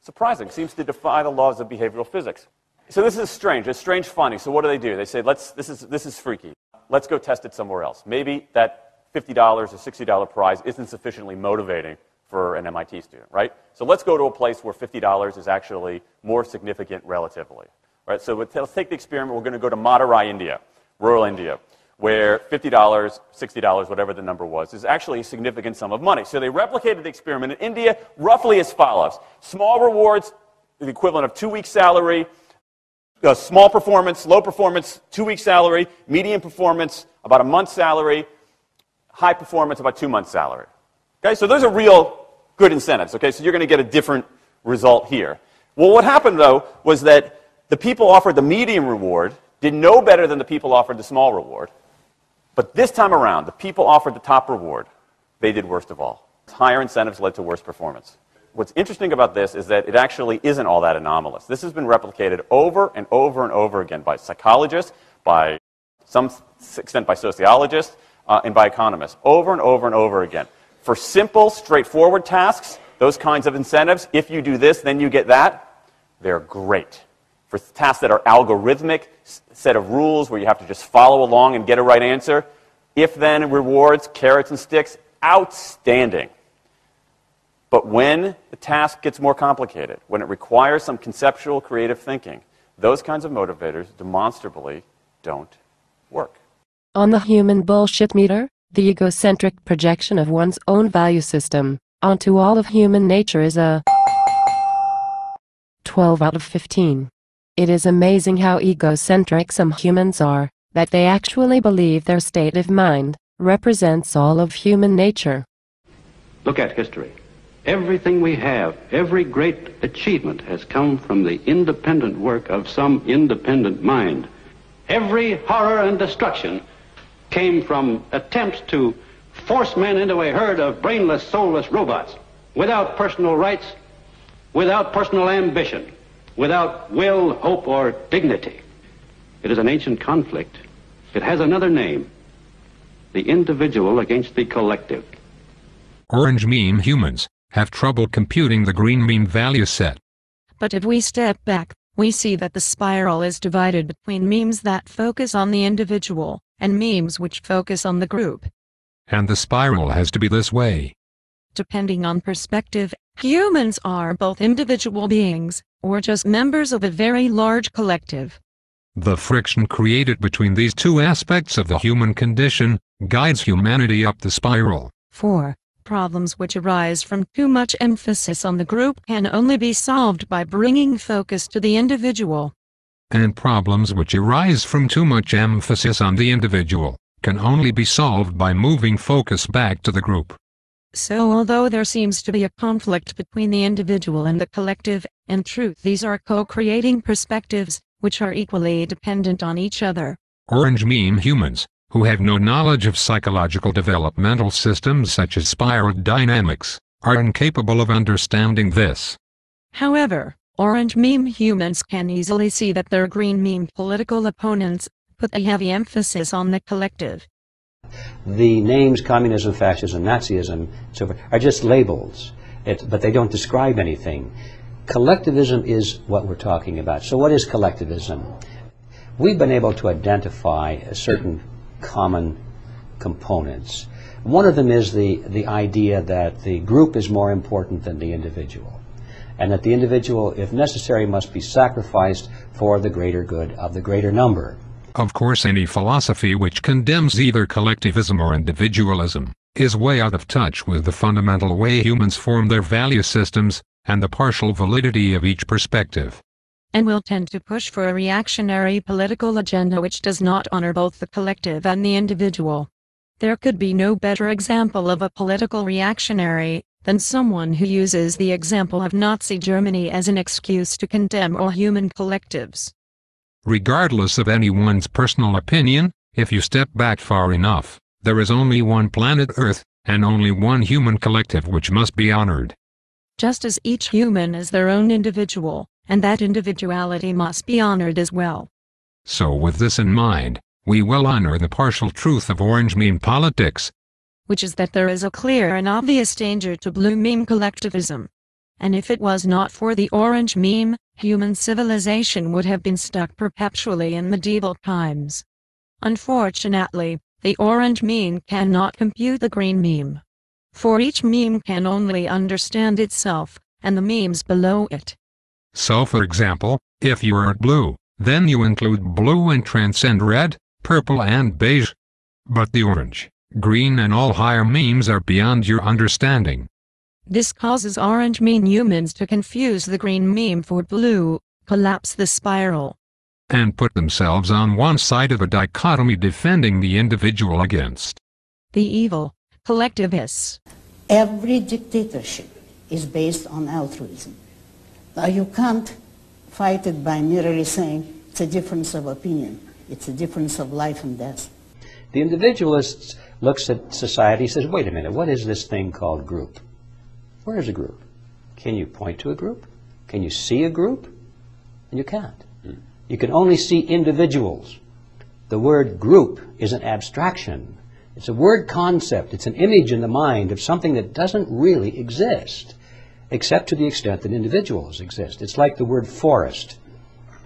surprising, seems to defy the laws of behavioral physics. So this is strange. It's strange finding. So what do? They say, this is freaky. Let's go test it somewhere else. Maybe that $50 or $60 prize isn't sufficiently motivating for an MIT student, right? So let's go to a place where $50 is actually more significant relatively. Right? So let's take the experiment. We're going to go to Madurai, India, rural India, where $50, $60, whatever the number was, is actually a significant sum of money. So they replicated the experiment in India roughly as follows. Small rewards, the equivalent of 2 weeks' salary. Small performance, low performance, 2 weeks' salary. Medium performance, about a month's salary. High performance, about 2 months' salary. Okay, so those are real good incentives. Okay, so you're going to get a different result here. Well, what happened, though, was that the people offered the medium reward did no better than the people offered the small reward. But this time around, the people offered the top reward. They did worst of all. Higher incentives led to worse performance. What's interesting about this is that it actually isn't all that anomalous. This has been replicated over and over and over again by psychologists, by some extent by sociologists, and by economists. Over and over and over again. For simple, straightforward tasks, those kinds of incentives, if you do this, then you get that, they're great. For tasks that are algorithmic, set of rules where you have to just follow along and get a right answer, if-then rewards, carrots and sticks, outstanding. But when the task gets more complicated, when it requires some conceptual, creative thinking, those kinds of motivators demonstrably don't work. On the human bullshit meter, the egocentric projection of one's own value system onto all of human nature is a 12 out of 15. It is amazing how egocentric some humans are, that they actually believe their state of mind represents all of human nature. Look at history. Everything we have, every great achievement has come from the independent work of some independent mind. Every horror and destruction came from attempts to force men into a herd of brainless, soulless robots, without personal rights, without personal ambition, without will, hope, or dignity. It is an ancient conflict. It has another name: the individual against the collective. Orange meme humans have trouble computing the green meme value set. But if we step back, we see that the spiral is divided between memes that focus on the individual and memes which focus on the group. And the spiral has to be this way. Depending on perspective, humans are both individual beings, or just members of a very large collective. The friction created between these two aspects of the human condition guides humanity up the spiral. 4. problems which arise from too much emphasis on the group can only be solved by bringing focus to the individual. And problems which arise from too much emphasis on the individual can only be solved by moving focus back to the group. So although there seems to be a conflict between the individual and the collective, in truth these are co-creating perspectives, which are equally dependent on each other. Orange meme humans, who have no knowledge of psychological developmental systems such as spiral dynamics, are incapable of understanding this. However, orange meme humans can easily see that their green meme political opponents put a heavy emphasis on the collective. The names communism, fascism, Nazism, so forth, are just labels, but they don't describe anything. Collectivism is what we're talking about. So what is collectivism? We've been able to identify certain common components. One of them is the idea that the group is more important than the individual, and that the individual, if necessary, must be sacrificed for the greater good of the greater number. Of course, any philosophy which condemns either collectivism or individualism is way out of touch with the fundamental way humans form their value systems and the partial validity of each perspective. And will tend to push for a reactionary political agenda which does not honor both the collective and the individual. There could be no better example of a political reactionary than someone who uses the example of Nazi Germany as an excuse to condemn all human collectives. Regardless of anyone's personal opinion, if you step back far enough, there is only one planet Earth, and only one human collective which must be honored. Just as each human is their own individual, and that individuality must be honored as well. So with this in mind, we will honor the partial truth of orange meme politics, which is that there is a clear and obvious danger to blue meme collectivism. And if it was not for the orange meme, human civilization would have been stuck perpetually in medieval times. Unfortunately, the orange meme cannot compute the green meme. For each meme can only understand itself, and the memes below it. So for example, if you are blue, then you include blue and transcend red, purple and beige. But the orange, green and all higher memes are beyond your understanding. This causes orange meme humans to confuse the green meme for blue, collapse the spiral, and put themselves on one side of a dichotomy defending the individual against the evil collectivists. Every dictatorship is based on altruism. Now you can't fight it by merely saying it's a difference of opinion. It's a difference of life and death. The individualist looks at society and says, wait a minute, what is this thing called group? Where is a group? Can you point to a group? Can you see a group? And you can't. You can only see individuals. The word group is an abstraction. It's a word concept. It's an image in the mind of something that doesn't really exist, except to the extent that individuals exist. It's like the word forest.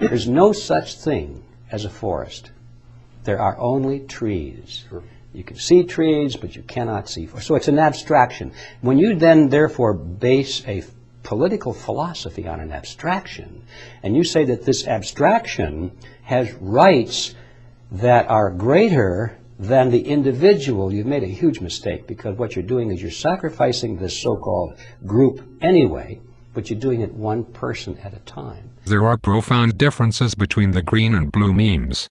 There's no such thing as a forest. There are only trees. You can see trees, but you cannot see forests. So it's an abstraction. When you then, therefore, base a political philosophy on an abstraction, and you say that this abstraction has rights that are greater than the individual, you've made a huge mistake, because what you're doing is you're sacrificing this so-called group anyway, but you're doing it one person at a time. There are profound differences between the green and blue memes.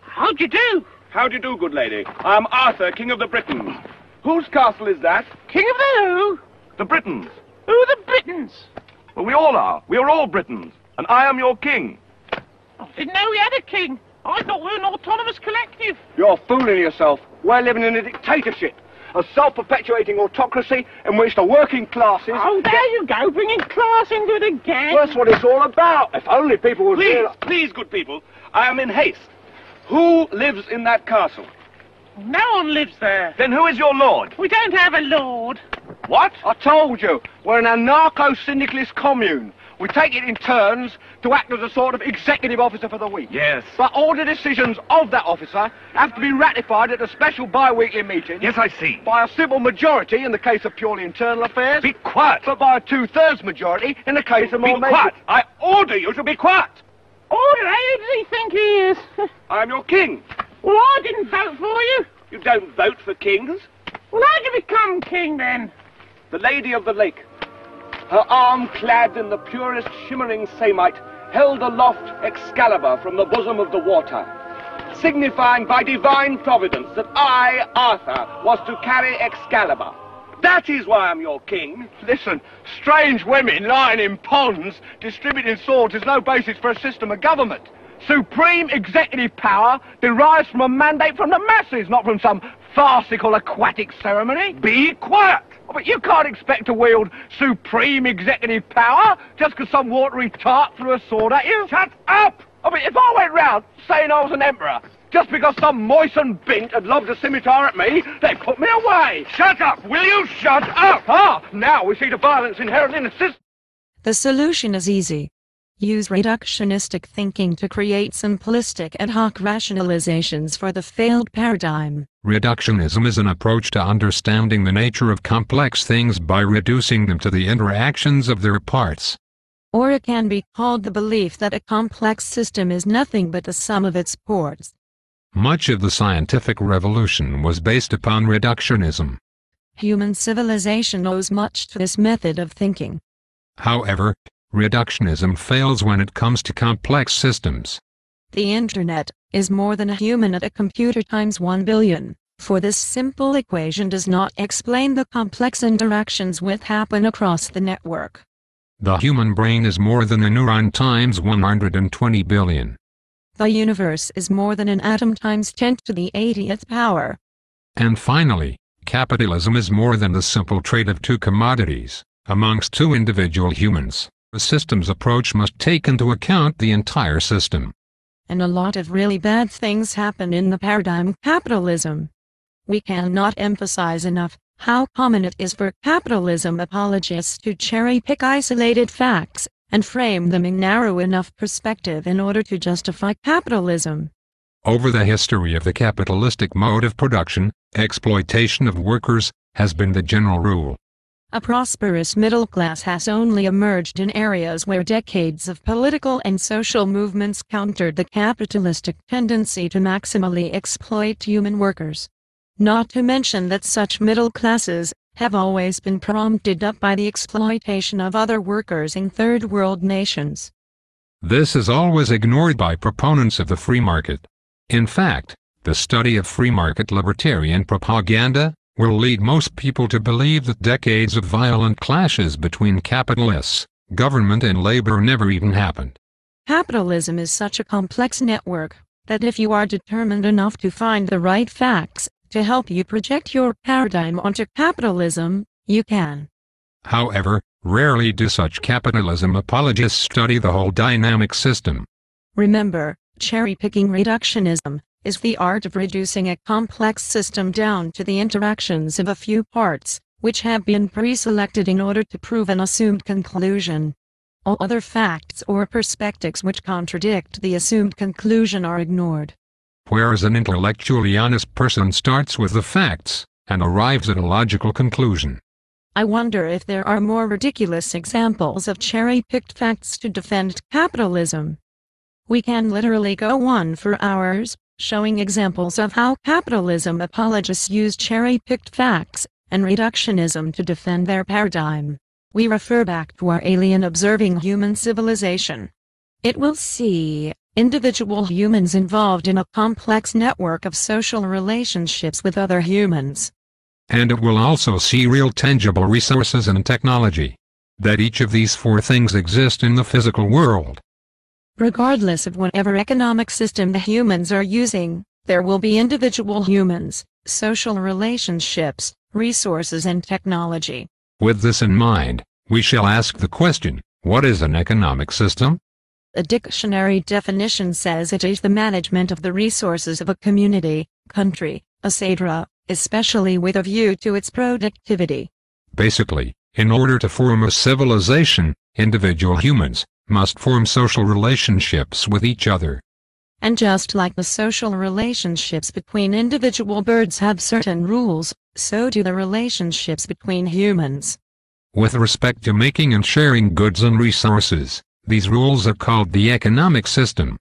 How do you do? How do you do, good lady? I'm Arthur, King of the Britons. Whose castle is that? King of the who? The Britons. Who are the Britons? Well, we all are. We are all Britons. And I am your king. I didn't know we had a king. I thought we were an autonomous collective. You're fooling yourself. We're living in a dictatorship. A self-perpetuating autocracy in which the working classes... Oh, there you go, bringing class into it again. Well, that's what it's all about. If only people would... Please, good people, I am in haste. Who lives in that castle? No one lives there. Then who is your lord? We don't have a lord. What? I told you, we're an anarcho-syndicalist commune. We take it in turns to act as a sort of executive officer for the week. Yes. But all the decisions of that officer have to be ratified at a special bi-weekly meeting. Yes, I see. By a simple majority in the case of purely internal affairs. Be quiet. But by a 2/3 majority in the case of more... Be quiet. I order you to be quiet. Order? Who does he think he is? I am your king. Well, I didn't vote for you. You don't vote for kings. Well, how'd you become king, then? The Lady of the Lake, her arm clad in the purest shimmering samite, held aloft Excalibur from the bosom of the water, signifying by divine providence that I, Arthur, was to carry Excalibur. That is why I'm your king. Listen, strange women lying in ponds distributing swords is no basis for a system of government. Supreme executive power derives from a mandate from the masses, not from some farcical aquatic ceremony. Be quiet! Oh, but you can't expect to wield supreme executive power just because some watery tart threw a sword at you. Shut up! I mean, if I went round saying I was an emperor, just because some moistened bint had lobbed a scimitar at me, they'd put me away. Shut up! Will you shut up? Ah, now we see the violence inherent in the system. The solution is easy. Use reductionistic thinking to create simplistic ad hoc rationalizations for the failed paradigm. Reductionism is an approach to understanding the nature of complex things by reducing them to the interactions of their parts. Or it can be called the belief that a complex system is nothing but the sum of its parts. Much of the scientific revolution was based upon reductionism. Human civilization owes much to this method of thinking. However, reductionism fails when it comes to complex systems. The Internet is more than a human at a computer times 1 billion, for this simple equation does not explain the complex interactions which happen across the network. The human brain is more than a neuron times 120 billion. The universe is more than an atom times 10 to the 80th power. And finally, capitalism is more than the simple trade of two commodities amongst two individual humans. The system's approach must take into account the entire system. And a lot of really bad things happen in the paradigm capitalism. We cannot emphasize enough how common it is for capitalism apologists to cherry-pick isolated facts and frame them in narrow enough perspective in order to justify capitalism. Over the history of the capitalistic mode of production, exploitation of workers has been the general rule. A prosperous middle class has only emerged in areas where decades of political and social movements countered the capitalistic tendency to maximally exploit human workers. Not to mention that such middle classes have always been prompted up by the exploitation of other workers in third world nations. This is always ignored by proponents of the free market. In fact, the study of free market libertarian propaganda will lead most people to believe that decades of violent clashes between capitalists, government and labor never even happened. Capitalism is such a complex network that if you are determined enough to find the right facts to help you project your paradigm onto capitalism, you can. However, rarely do such capitalism apologists study the whole dynamic system. Remember, cherry-picking reductionism is the art of reducing a complex system down to the interactions of a few parts, which have been pre-selected in order to prove an assumed conclusion. All other facts or perspectives which contradict the assumed conclusion are ignored. Whereas an intellectually honest person starts with the facts and arrives at a logical conclusion. I wonder if there are more ridiculous examples of cherry-picked facts to defend capitalism. We can literally go on for hours, showing examples of how capitalism apologists use cherry-picked facts and reductionism to defend their paradigm. We refer back to our alien observing human civilization. It will see individual humans involved in a complex network of social relationships with other humans. And it will also see real tangible resources and technology. That each of these four things exist in the physical world. Regardless of whatever economic system the humans are using, there will be individual humans, social relationships, resources and technology. With this in mind, we shall ask the question, what is an economic system? A dictionary definition says it is the management of the resources of a community, country, etc., especially with a view to its productivity. Basically, in order to form a civilization, individual humans must form social relationships with each other. And just like the social relationships between individual birds have certain rules, so do the relationships between humans. With respect to making and sharing goods and resources, these rules are called the economic system.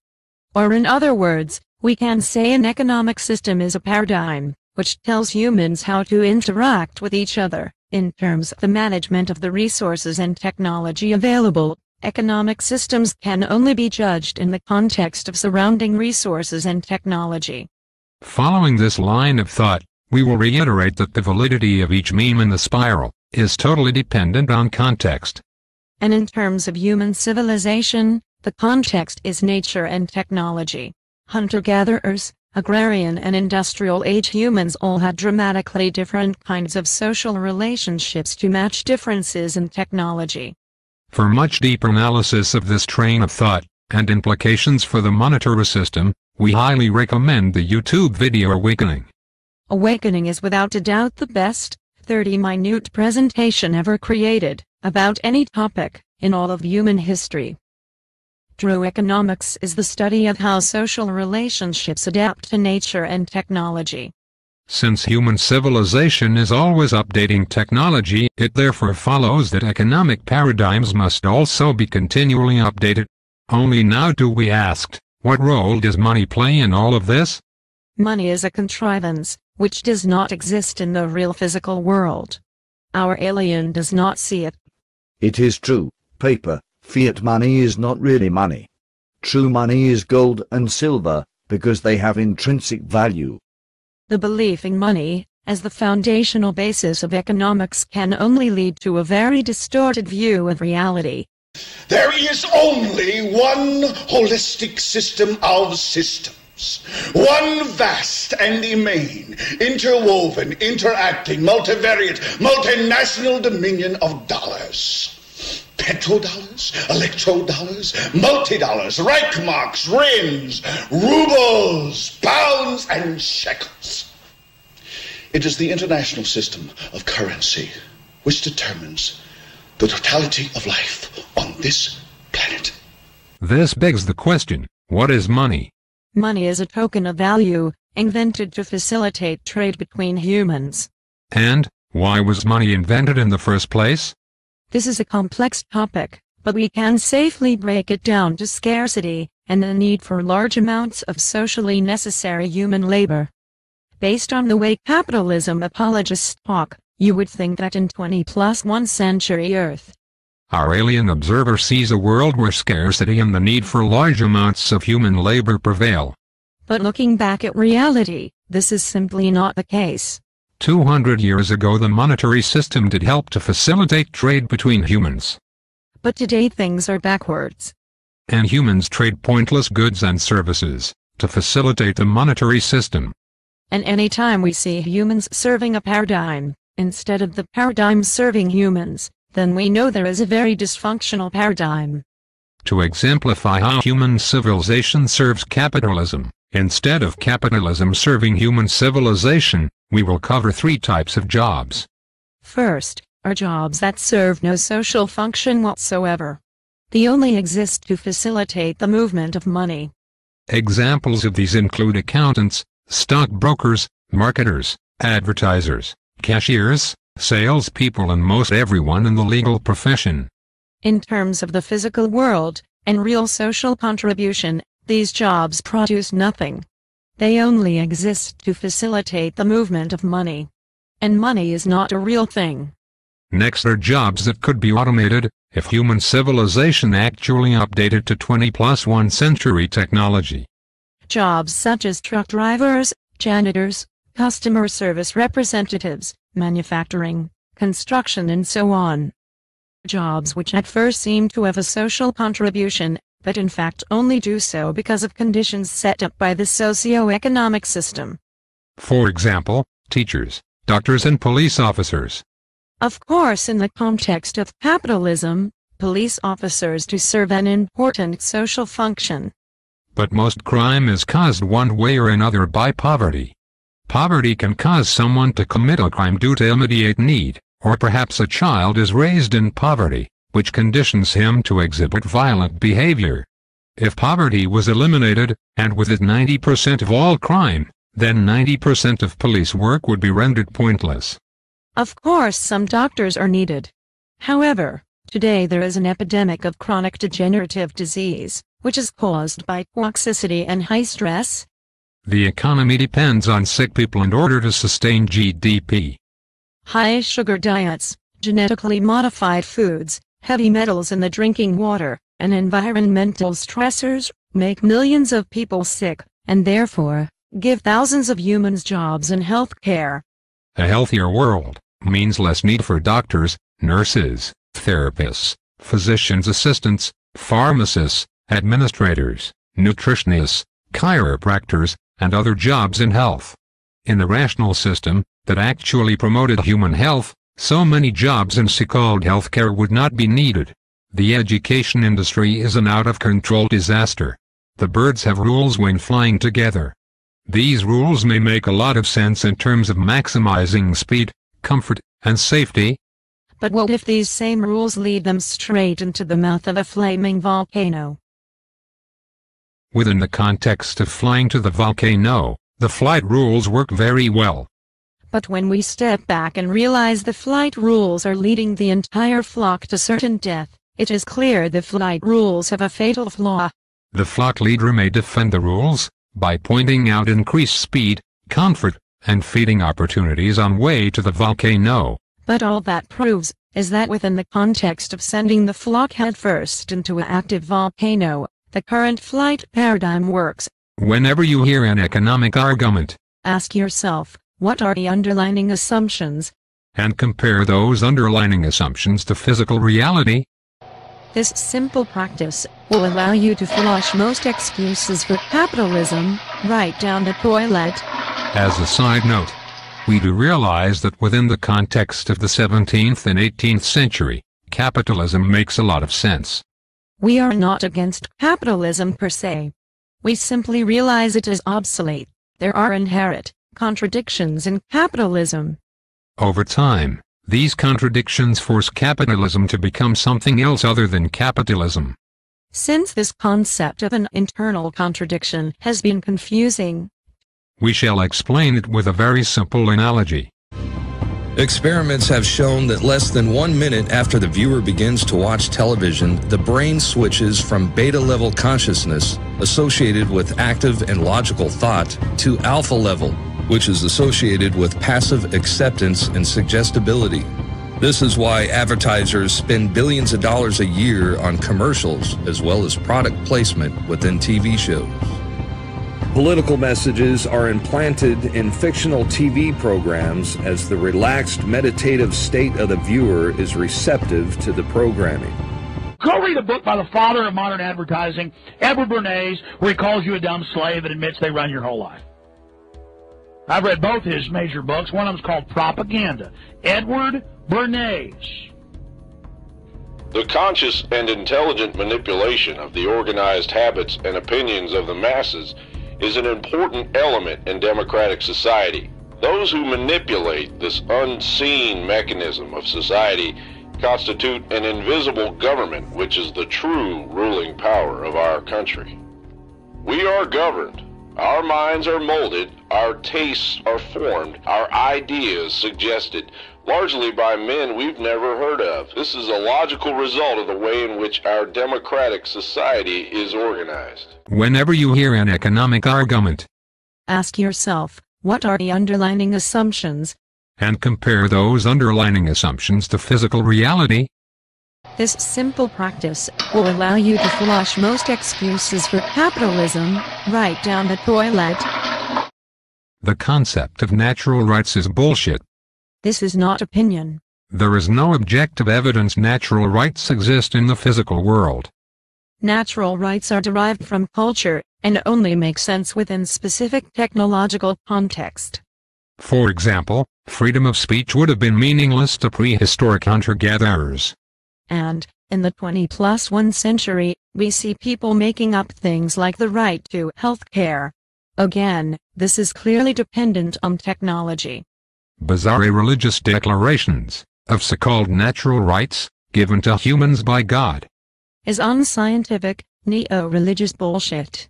Or in other words, we can say an economic system is a paradigm which tells humans how to interact with each other, in terms of the management of the resources and technology available. Economic systems can only be judged in the context of surrounding resources and technology. Following this line of thought, we will reiterate that the validity of each meme in the spiral is totally dependent on context. And in terms of human civilization, the context is nature and technology. Hunter-gatherers, agrarian and industrial age humans all had dramatically different kinds of social relationships to match differences in technology. For much deeper analysis of this train of thought, and implications for the monetary system, we highly recommend the YouTube video Awakening. Awakening is without a doubt the best, 30-minute presentation ever created, about any topic, in all of human history. True economics is the study of how social relationships adapt to nature and technology. Since human civilization is always updating technology, it therefore follows that economic paradigms must also be continually updated. Only now do we ask, what role does money play in all of this? Money is a contrivance, which does not exist in the real physical world. Our alien does not see it. It is true, paper, fiat money is not really money. True money is gold and silver, because they have intrinsic value. The belief in money, as the foundational basis of economics, can only lead to a very distorted view of reality. There is only one holistic system of systems. One vast and immane, interwoven, interacting, multivariate, multinational dominion of dollars. Petrodollars, electrodollars, multi-dollars, Reichmarks, rins, rubles, pounds, and shekels. It is the international system of currency which determines the totality of life on this planet. This begs the question, what is money? Money is a token of value, invented to facilitate trade between humans. And, why was money invented in the first place? This is a complex topic, but we can safely break it down to scarcity, and the need for large amounts of socially necessary human labor. Based on the way capitalism apologists talk, you would think that in 20+1 century Earth, our alien observer sees a world where scarcity and the need for large amounts of human labor prevail. But looking back at reality, this is simply not the case. 200 years ago the monetary system did help to facilitate trade between humans. But today things are backwards. And humans trade pointless goods and services to facilitate the monetary system. And anytime we see humans serving a paradigm, instead of the paradigm serving humans, then we know there is a very dysfunctional paradigm. To exemplify how human civilization serves capitalism, instead of capitalism serving human civilization, we will cover 3 types of jobs. First, are jobs that serve no social function whatsoever. They only exist to facilitate the movement of money. Examples of these include accountants, stockbrokers, marketers, advertisers, cashiers, salespeople, and most everyone in the legal profession. In terms of the physical world, and real social contribution, these jobs produce nothing. They only exist to facilitate the movement of money. And money is not a real thing. Next are jobs that could be automated, if human civilization actually updated to 20+1 century technology. Jobs such as truck drivers, janitors, customer service representatives, manufacturing, construction, and so on. Jobs which at first seem to have a social contribution, but in fact only do so because of conditions set up by the socio-economic system. For example, teachers, doctors, and police officers. Of course, in the context of capitalism, police officers do serve an important social function. But most crime is caused one way or another by poverty. Poverty can cause someone to commit a crime due to immediate need, or perhaps a child is raised in poverty, which conditions him to exhibit violent behavior. If poverty was eliminated, and with it 90% of all crime, then 90% of police work would be rendered pointless. Of course, some doctors are needed. However, today there is an epidemic of chronic degenerative disease, which is caused by toxicity and high stress. The economy depends on sick people in order to sustain GDP. High sugar diets, genetically modified foods, heavy metals in the drinking water, and environmental stressors make millions of people sick, and therefore, give thousands of humans jobs in health care. A healthier world means less need for doctors, nurses, therapists, physicians' assistants, pharmacists, administrators, nutritionists, chiropractors, and other jobs in health. In the rational system that actually promoted human health, so many jobs in so-called healthcare would not be needed. The education industry is an out-of-control disaster. The birds have rules when flying together. These rules may make a lot of sense in terms of maximizing speed, comfort, and safety. But what if these same rules lead them straight into the mouth of a flaming volcano? Within the context of flying to the volcano, the flight rules work very well. But when we step back and realize the flight rules are leading the entire flock to certain death, it is clear the flight rules have a fatal flaw. The flock leader may defend the rules by pointing out increased speed, comfort, and feeding opportunities on way to the volcano. But all that proves is that within the context of sending the flock headfirst into an active volcano, the current flight paradigm works. Whenever you hear an economic argument, ask yourself, what are the underlying assumptions? And compare those underlying assumptions to physical reality. This simple practice will allow you to flush most excuses for capitalism right down the toilet. As a side note, we do realize that within the context of the 17th and 18th century, capitalism makes a lot of sense. We are not against capitalism per se. We simply realize it is obsolete. There are inherent contradictions in capitalism. Over time, these contradictions force capitalism to become something else other than capitalism. Since this concept of an internal contradiction has been confusing, we shall explain it with a very simple analogy. Experiments have shown that less than 1 minute after the viewer begins to watch television, the brain switches from beta-level consciousness, associated with active and logical thought, to alpha level, which is associated with passive acceptance and suggestibility. This is why advertisers spend billions of dollars a year on commercials, as well as product placement within TV shows. Political messages are implanted in fictional TV programs as the relaxed, meditative state of the viewer is receptive to the programming. Go read a book by the father of modern advertising, Edward Bernays, where he calls you a dumb slave and admits they run your whole life. I've read both his major books. One of them's called Propaganda. Edward Bernays. The conscious and intelligent manipulation of the organized habits and opinions of the masses is an important element in democratic society. Those who manipulate this unseen mechanism of society constitute an invisible government, which is the true ruling power of our country. We are governed. Our minds are molded, our tastes are formed, our ideas suggested, largely by men we've never heard of. This is a logical result of the way in which our democratic society is organized. Whenever you hear an economic argument, ask yourself, what are the underlying assumptions? And compare those underlying assumptions to physical reality. This simple practice will allow you to flush most excuses for capitalism right down the toilet. The concept of natural rights is bullshit. This is not opinion. There is no objective evidence natural rights exist in the physical world. Natural rights are derived from culture, and only make sense within specific technological context. For example, freedom of speech would have been meaningless to prehistoric hunter-gatherers. And, in the 20+1 century, we see people making up things like the right to health care. Again, this is clearly dependent on technology. Bizarre religious declarations of so-called natural rights, given to humans by God, is unscientific, neo-religious bullshit.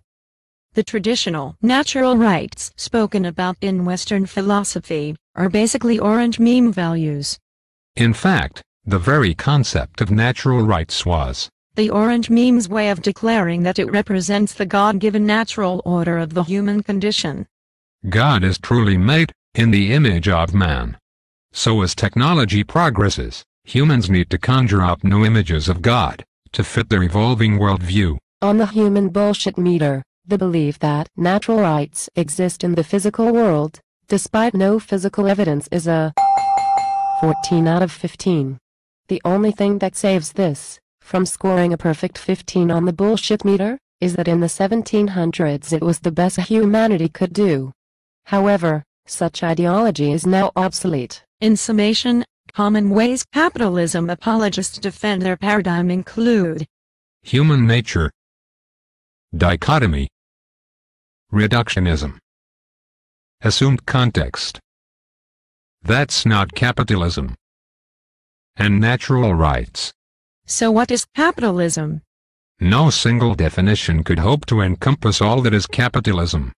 The traditional natural rights spoken about in Western philosophy are basically orange meme values. In fact, the very concept of natural rights was the orange meme's way of declaring that it represents the God-given natural order of the human condition. God is truly made in the image of man. So as technology progresses, humans need to conjure up new images of God to fit their evolving worldview. On the human bullshit meter, the belief that natural rights exist in the physical world, despite no physical evidence, is a 14 out of 15. The only thing that saves this from scoring a perfect 15 on the bullshit meter is that in the 1700s it was the best humanity could do. However, such ideology is now obsolete. In summation, common ways capitalism apologists defend their paradigm include human nature, dichotomy, reductionism, assumed context. That's not capitalism. And natural rights. So what is capitalism? No single definition could hope to encompass all that is capitalism.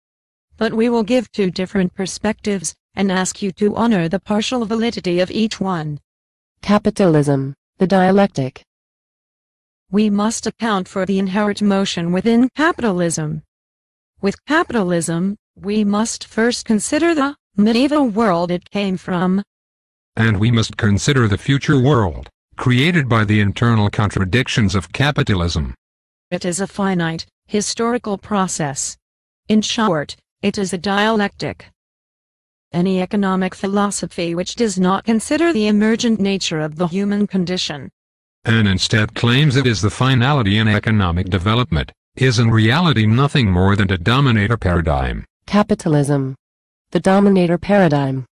But we will give two different perspectives, and ask you to honor the partial validity of each one. Capitalism, the dialectic. We must account for the inherent motion within capitalism. With capitalism, we must first consider the medieval world it came from. And we must consider the future world, created by the internal contradictions of capitalism. It is a finite, historical process. In short, it is a dialectic. Any economic philosophy which does not consider the emergent nature of the human condition, and instead claims it is the finality in economic development, is in reality nothing more than a dominator paradigm. Capitalism, the dominator paradigm.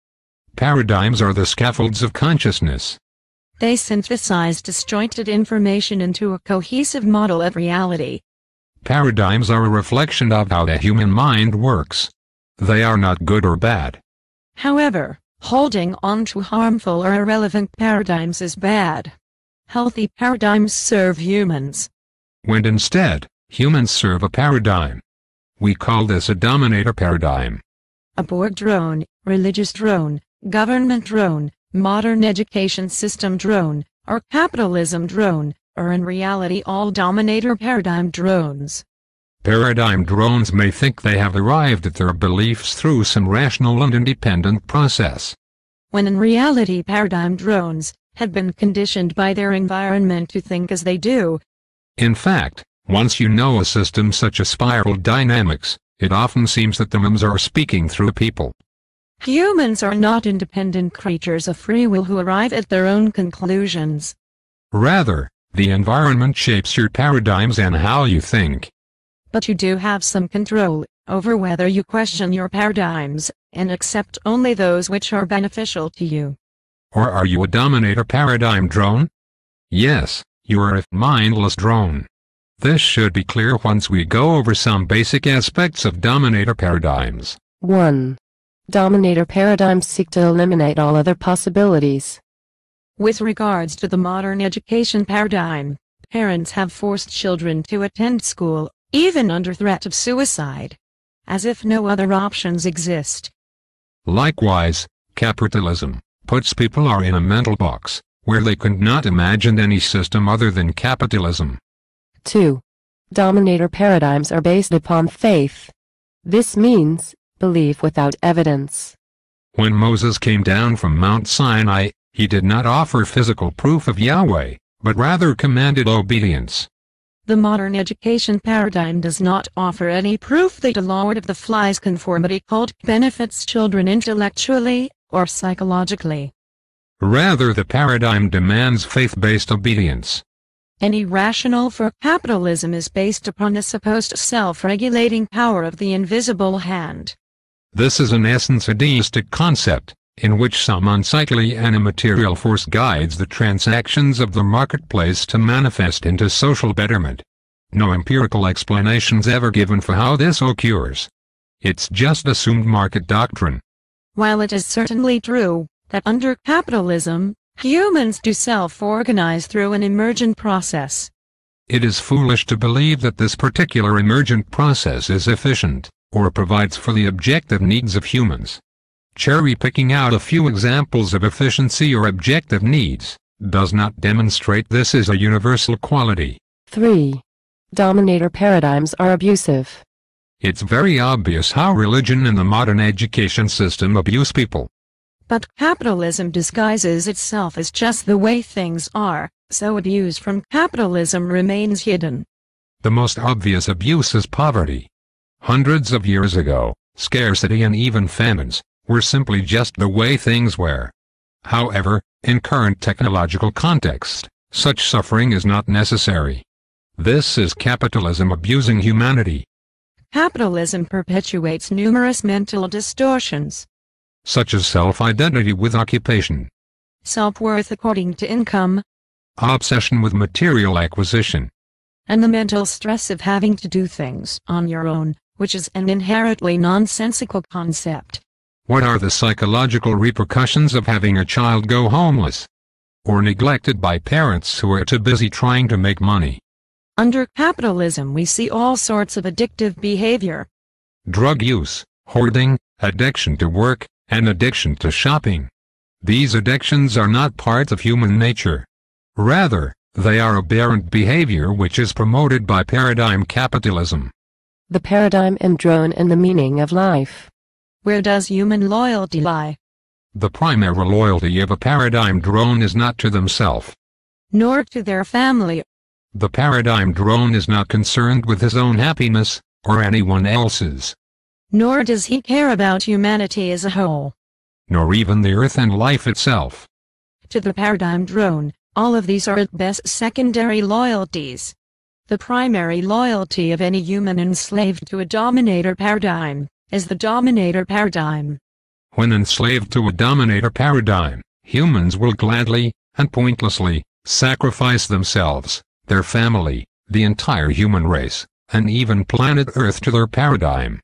Paradigms are the scaffolds of consciousness. They synthesize disjointed information into a cohesive model of reality. Paradigms are a reflection of how the human mind works. They are not good or bad. However, holding on to harmful or irrelevant paradigms is bad. Healthy paradigms serve humans. When instead, humans serve a paradigm. We call this a dominator paradigm. A Borg drone, religious drone, government drone, modern education system drone, or capitalism drone, are in reality all dominator paradigm drones. Paradigm drones may think they have arrived at their beliefs through some rational and independent process, when in reality paradigm drones have been conditioned by their environment to think as they do. In fact, once you know a system such as spiral dynamics, it often seems that the memes are speaking through people. Humans are not independent creatures of free will who arrive at their own conclusions. Rather, the environment shapes your paradigms and how you think. But you do have some control over whether you question your paradigms and accept only those which are beneficial to you. Or are you a dominator paradigm drone? Yes, you are a mindless drone. This should be clear once we go over some basic aspects of dominator paradigms. 1. Dominator paradigms seek to eliminate all other possibilities. With regards to the modern education paradigm, parents have forced children to attend school, even under threat of suicide, as if no other options exist. Likewise, capitalism puts people are in a mental box, where they could not imagine any system other than capitalism. 2. Dominator paradigms are based upon faith. This means belief without evidence. When Moses came down from Mount Sinai, he did not offer physical proof of Yahweh, but rather commanded obedience. The modern education paradigm does not offer any proof that a Lord of the Flies conformity cult benefits children intellectually or psychologically. Rather, the paradigm demands faith-based obedience. Any rationale for capitalism is based upon the supposed self-regulating power of the invisible hand. This is in essence a deistic concept, in which some unsightly and immaterial force guides the transactions of the marketplace to manifest into social betterment. No empirical explanations ever given for how this occurs. It's just assumed market doctrine. While it is certainly true that under capitalism, humans do self-organize through an emergent process, it is foolish to believe that this particular emergent process is efficient, or provides for the objective needs of humans. Cherry-picking out a few examples of efficiency or objective needs does not demonstrate this is a universal quality. 3. Dominator paradigms are abusive. It's very obvious how religion and the modern education system abuse people. But capitalism disguises itself as just the way things are, so abuse from capitalism remains hidden. The most obvious abuse is poverty. Hundreds of years ago, scarcity and even famines were simply just the way things were. However, in current technological context, such suffering is not necessary. This is capitalism abusing humanity. Capitalism perpetuates numerous mental distortions, such as self-identity with occupation, self-worth according to income, obsession with material acquisition, and the mental stress of having to do things on your own, which is an inherently nonsensical concept. What are the psychological repercussions of having a child go homeless or neglected by parents who are too busy trying to make money? Under capitalism we see all sorts of addictive behavior. Drug use, hoarding, addiction to work, and addiction to shopping. These addictions are not part of human nature. Rather, they are aberrant behavior which is promoted by paradigm capitalism. The paradigm indrone in the meaning of life. Where does human loyalty lie? The primary loyalty of a paradigm drone is not to themselves, nor to their family. The paradigm drone is not concerned with his own happiness, or anyone else's. Nor does he care about humanity as a whole. Nor even the earth and life itself. To the paradigm drone, all of these are at best secondary loyalties. The primary loyalty of any human enslaved to a dominator paradigm is the dominator paradigm. When enslaved to a dominator paradigm, humans will gladly and pointlessly sacrifice themselves, their family, the entire human race, and even planet Earth to their paradigm.